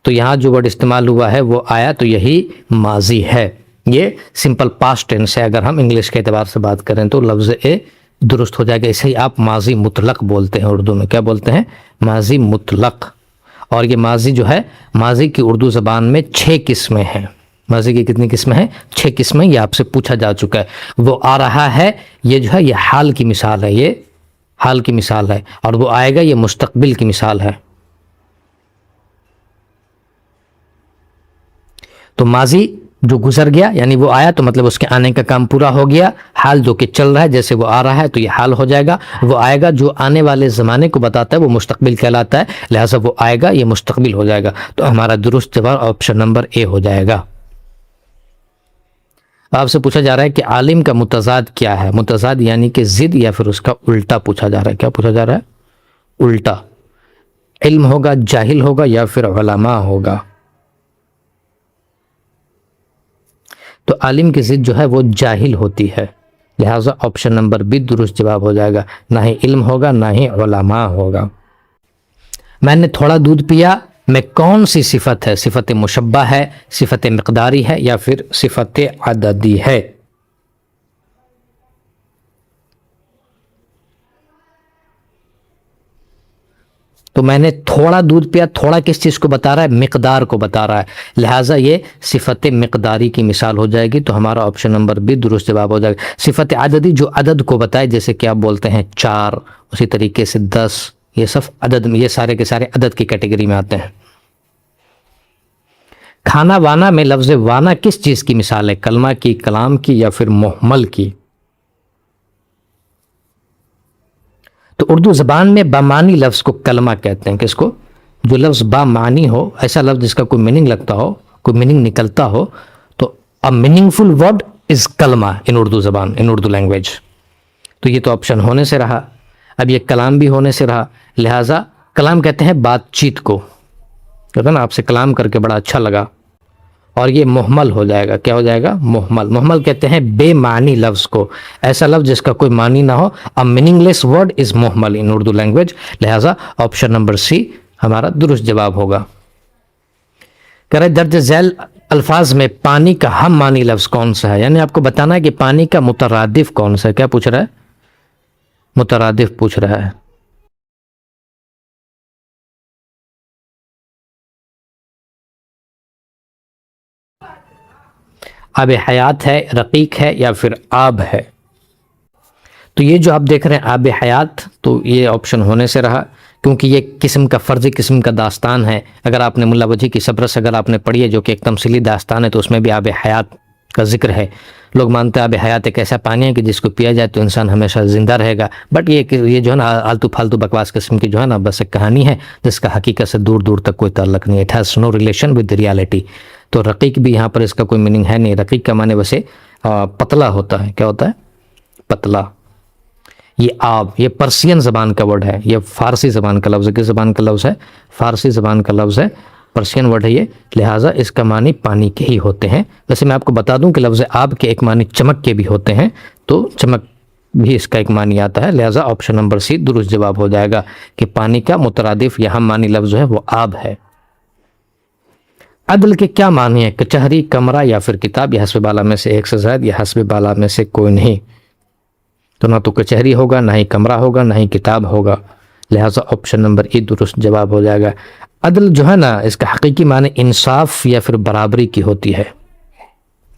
تو یہاں جو ورڈ استعمال ہوا ہے وہ آیا، تو یہی ماضی ہے۔ یہ سمپل پاسٹ ٹینس ہے۔ اگر ہم انگلش کے اعتبار سے بات کریں تو لفظ اے درست ہو جائے گا۔ اسے ہی آپ ماضی مطلق بولتے ہیں، اردو میں کیا بولتے ہیں؟ ماضی مطلق۔ اور یہ ماضی جو ہے، ماضی کی اردو زبان میں 6 قسمیں ہیں۔ ماضی کی کتنی قسمیں ہیں؟ 6 قسمیں۔ یہ آپ سے پوچھا جا چکا ہے۔ وہ آ رہا ہے، یہ جو ہے یہ حال کی مثال ہے، یہ حال کی مثال ہے۔ اور وہ آئے گا، یہ مستقبل کی مثال ہے۔ تو ماضی جو گزر گیا یعنی وہ آیا، تو مطلب اس کے آنے کا کام پورا ہو گیا۔ حال جو کہ چل رہا ہے، جیسے وہ آ رہا ہے تو یہ حال ہو جائے گا۔ وہ آئے گا جو آنے والے زمانے کو بتاتا ہے وہ مستقبل کہلاتا ہے، لہٰذا وہ آئے گا، یہ مستقبل ہو جائے گا۔ تو ہمارا درست جواب آپشن نمبر اے ہو جائے گا۔ آپ سے پوچھا جا رہا ہے کہ عالم کا متضاد کیا ہے؟ متضاد یعنی کہ ضد یا پھر اس کا الٹا پوچھا جا رہا ہے۔ کیا پوچھا جا رہا ہے؟ الٹا۔ علم ہوگا، جاہل ہوگا یا پھر علماء ہوگا؟ تو عالم کی ضد جو ہے وہ جاہل ہوتی ہے، لہٰذا آپشن نمبر بی درست جواب ہو جائے گا۔ نہ ہی علم ہوگا، نہ ہی علماء ہوگا۔ میں نے تھوڑا دودھ پیا میں کون سی صفت ہے؟ صفت مشبہ ہے، صفت مقداری ہے یا پھر صفت عددی ہے؟ تو میں نے تھوڑا دودھ پیا، تھوڑا کس چیز کو بتا رہا ہے؟ مقدار کو بتا رہا ہے، لہٰذا یہ صفت مقداری کی مثال ہو جائے گی۔ تو ہمارا آپشن نمبر بی درست جواب ہو جائے گا۔ صفت عددی جو عدد کو بتائے، جیسے کہ آپ بولتے ہیں 4، اسی طریقے سے 10، یہ سب عدد میں، یہ سارے کے سارے عدد کی کیٹیگری میں آتے ہیں۔ کھانا وانا میں لفظ وانا کس چیز کی مثال ہے؟ کلمہ کی، کلام کی یا پھر محمل کی؟ تو اردو زبان میں بامانی لفظ کو کلمہ کہتے ہیں۔ کس کو؟ جو لفظ بامانی ہو، ایسا لفظ جس کا کوئی میننگ لگتا ہو، کوئی میننگ نکلتا ہو، تو a meaningful word is کلمہ ان اردو زبان، ان اردو لینگویج۔ تو یہ تو آپشن ہونے سے رہا، اب یہ کلام بھی ہونے سے رہا، لہٰذا کلام کہتے ہیں بات چیت کو، کہتے ہیں نا آپ سے کلام کر کے بڑا اچھا لگا۔ اور یہ محمل ہو جائے گا، کیا ہو جائے گا؟ محمل۔ محمل کہتے ہیں بے معنی لفظ کو، ایسا لفظ جس کا کوئی معنی نہ ہو۔ a meaningless word is Mehmal in Urdu language, لہٰذا آپشن نمبر سی ہمارا درست جواب ہوگا۔ کہہ رہے درج ذیل الفاظ میں پانی کا ہم معنی لفظ کون سا ہے؟ یعنی آپ کو بتانا ہے کہ پانی کا مترادف کون سا ہے۔ کیا پوچھ رہا ہے؟ مترادف پوچھ رہا ہے۔ آب حیات ہے, رقیق ہے, یا پھر آب ہے. تو یہ جو آپ دیکھ رہے ہیں آب حیات, تو یہ آپشن ہونے سے رہا, کیونکہ یہ قسم کا فرضی قسم کا داستان ہے. اگر آپ نے ملا وجہ کی صبرس اگر آپ نے پڑھی ہے جو کہ ایک تمثیلی داستان ہے, تو اس میں بھی آب حیات کا ذکر ہے. لوگ مانتے ہیں آب حیات ایک ایسا پانی ہے کہ جس کو پیا جائے تو انسان ہمیشہ زندہ رہے گا, بٹ یہ جو ہے نا آلتو پھالتو بکواس قسم کی جو ہے نا بس ایک کہانی ہے جس کا حقیقت سے دور دور تک کوئی تعلق نہیں. It has no relation with reality. تو رقیق بھی یہاں پر اس کا کوئی میننگ ہے نہیں. رقیق کا معنی ویسے پتلا ہوتا ہے. کیا ہوتا ہے؟ پتلا. یہ آب, یہ پرسین زبان کا ورڈ ہے, یہ فارسی زبان کا لفظ ہے. کس زبان کا لفظ ہے؟ فارسی زبان کا لفظ ہے, پرسین ورڈ ہے یہ, لہٰذا اس کا معنی پانی کے ہی ہوتے ہیں. ویسے میں آپ کو بتا دوں کہ لفظ آب کے ایک معنی چمک کے بھی ہوتے ہیں, تو چمک بھی اس کا ایک معنی آتا ہے. لہٰذا آپشن نمبر سی درست جواب ہو جائے گا کہ پانی کا مترادف یہاں معنی لفظ جو ہے وہ آب ہے. عدل کے کیا معنی ہے؟ کچہری, کمرہ, یا پھر کتاب, یا حسب بالا میں سے ایک سے زائد, یا حسب بالا میں سے کوئی نہیں. تو نہ تو کچہری ہوگا, نہ ہی کمرہ ہوگا, نہ ہی کتاب ہوگا. لہٰذا آپشن نمبر ای درست جواب ہو جائے گا. عدل جو ہے نا اس کا حقیقی معنی انصاف یا پھر برابری کی ہوتی ہے.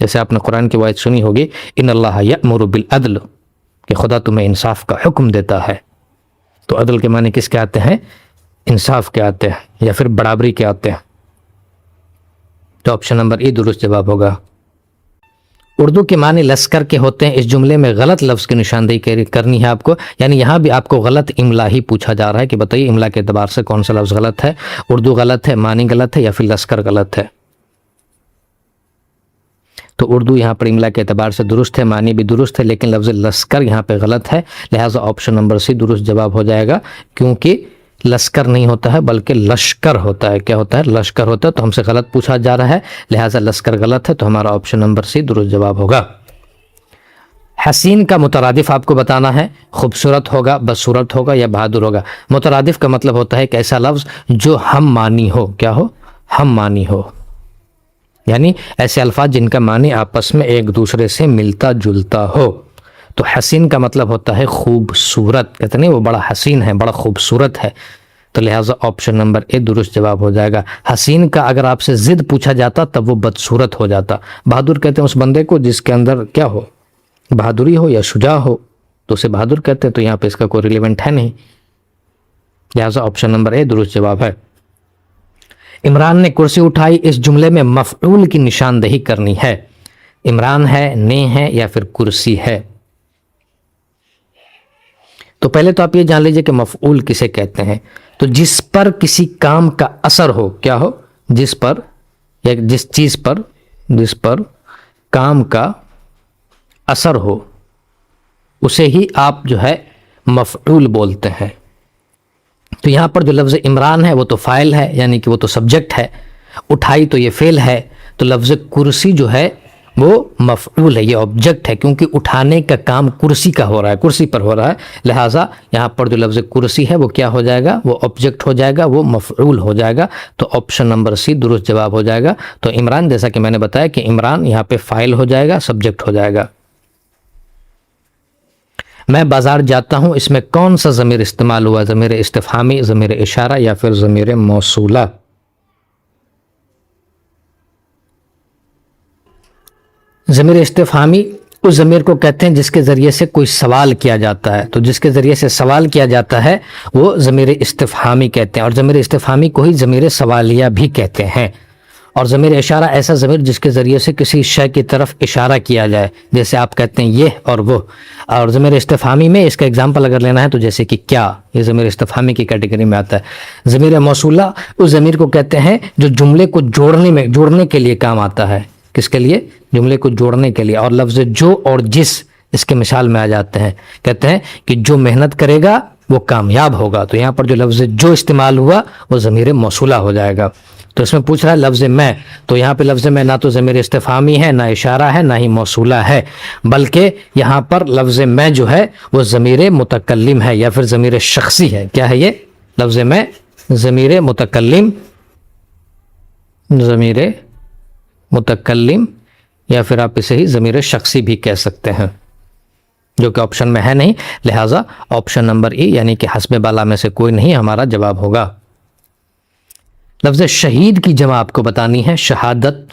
جیسے آپ نے قرآن کی آیت سنی ہوگی, ان اللہ یأمر بالعدل, کہ خدا تمہیں انصاف کا حکم دیتا ہے. تو عدل کے معنی کس کے آتے ہیں؟ انصاف کے آتے ہیں یا پھر برابری کے آتے ہیں. تو آپشن نمبر ای درست جواب ہوگا. اردو کے معنی لشکر کے ہوتے ہیں. اس جملے میں غلط لفظ کی نشاندہی کرنی ہے آپ کو, یعنی یہاں بھی آپ کو غلط املا ہی پوچھا جا رہا ہے کہ بتائیے املا کے اعتبار سے کون سا لفظ غلط ہے. اردو غلط ہے, معنی غلط ہے, یا پھر لشکر غلط ہے. تو اردو یہاں پر املا کے اعتبار سے درست ہے, معنی بھی درست ہے, لیکن لفظ لشکر یہاں پہ غلط ہے. لہٰذا آپشن نمبر سی درست جواب ہو جائے گا, کیونکہ لشکر نہیں ہوتا ہے بلکہ لشکر ہوتا ہے. کیا ہوتا ہے؟ لشکر ہوتا ہے. تو ہم سے غلط پوچھا جا رہا ہے, لہٰذا لشکر غلط ہے. تو ہمارا آپشن نمبر سی درست جواب ہوگا. حسین کا مترادف آپ کو بتانا ہے. خوبصورت ہوگا, بدصورت ہوگا, یا بہادر ہوگا. مترادف کا مطلب ہوتا ہے ایک ایسا لفظ جو ہم معنی ہو. کیا ہو؟ ہم معنی ہو, یعنی ایسے الفاظ جن کا معنی آپس میں ایک دوسرے سے ملتا جلتا ہو. تو حسین کا مطلب ہوتا ہے خوبصورت. کہتے نہیں وہ بڑا حسین ہے, بڑا خوبصورت ہے. تو لہٰذا آپشن نمبر اے درست جواب ہو جائے گا. حسین کا اگر آپ سے ضد پوچھا جاتا تب وہ بدصورت ہو جاتا. بہادر کہتے ہیں اس بندے کو جس کے اندر کیا ہو؟ بہادری ہو یا شجاع ہو, تو اسے بہادر کہتے ہیں. تو یہاں پہ اس کا کوئی ریلیونٹ ہے نہیں, لہٰذا آپشن نمبر اے درست جواب ہے. عمران نے کرسی اٹھائی, اس جملے میں مفعول کی نشاندہی کرنی ہے. عمران ہے, نے ہے, یا پھر کرسی ہے. تو پہلے تو آپ یہ جان لیجئے کہ مفعول کسے کہتے ہیں. تو جس پر کسی کام کا اثر ہو. کیا ہو؟ جس پر یا جس چیز پر, جس پر کام کا اثر ہو, اسے ہی آپ جو ہے مفعول بولتے ہیں. تو یہاں پر جو لفظ عمران ہے وہ تو فاعل ہے, یعنی کہ وہ تو سبجیکٹ ہے. اٹھائی تو یہ فعل ہے. تو لفظ کرسی جو ہے وہ مفعول ہے, یہ آبجیکٹ ہے, کیونکہ اٹھانے کا کام کرسی کا ہو رہا ہے, کرسی پر ہو رہا ہے. لہٰذا یہاں پر جو لفظ کرسی ہے وہ کیا ہو جائے گا؟ وہ آبجیکٹ ہو جائے گا, وہ مفعول ہو جائے گا. تو آپشن نمبر سی درست جواب ہو جائے گا. تو عمران, جیسا کہ میں نے بتایا کہ عمران یہاں پہ فاعل ہو جائے گا, سبجیکٹ ہو جائے گا. میں بازار جاتا ہوں, اس میں کون سا ضمیر استعمال ہوا؟ ضمیر استفہامی, ضمیر اشارہ, یا پھر ضمیر موصولہ؟ ضمیر استفہامی اس ضمیر کو کہتے ہیں جس کے ذریعے سے کوئی سوال کیا جاتا ہے. تو جس کے ذریعے سے سوال کیا جاتا ہے وہ ضمیر استفہامی کہتے ہیں, اور ضمیر استفہامی کو ہی ضمیر سوالیہ بھی کہتے ہیں. اور ضمیر اشارہ ایسا ضمیر جس کے ذریعے سے کسی شے کی طرف اشارہ کیا جائے, جیسے آپ کہتے ہیں یہ اور وہ. اور ضمیر استفہامی میں اس کا اگزامپل اگر لینا ہے تو جیسے کہ کیا, یہ ضمیر استفہامی کی کیٹیگری میں آتا ہے. ضمیر موصولہ اس ضمیر کو کہتے ہیں جو جملے کو جوڑنے کے لیے کام آتا ہے. کس کے لیے؟ جملے کو جوڑنے کے لیے. اور لفظ جو اور جس اس کے مثال میں آ جاتے ہیں. کہتے ہیں کہ جو محنت کرے گا وہ کامیاب ہوگا. تو یہاں پر جو لفظ جو استعمال ہوا وہ ضمیر موصولہ ہو جائے گا. تو اس میں پوچھ رہا ہے لفظ میں, تو یہاں پہ لفظ میں نہ تو ضمیر استفہامی ہے, نہ اشارہ ہے, نہ ہی موصولہ ہے, بلکہ یہاں پر لفظ میں جو ہے وہ ضمیر متکلم ہے یا پھر ضمیر شخصی ہے. کیا ہے یہ لفظ میں؟ ضمیر متکلم, ضمیر متکلم, یا پھر آپ اسے ہی ضمیر شخصی بھی کہہ سکتے ہیں, جو کہ آپشن میں ہے نہیں. لہٰذا آپشن نمبر ای یعنی کہ حسب بالا میں سے کوئی نہیں ہمارا جواب ہوگا. لفظ شہید کی جمع آپ کو بتانی ہے. شہادت,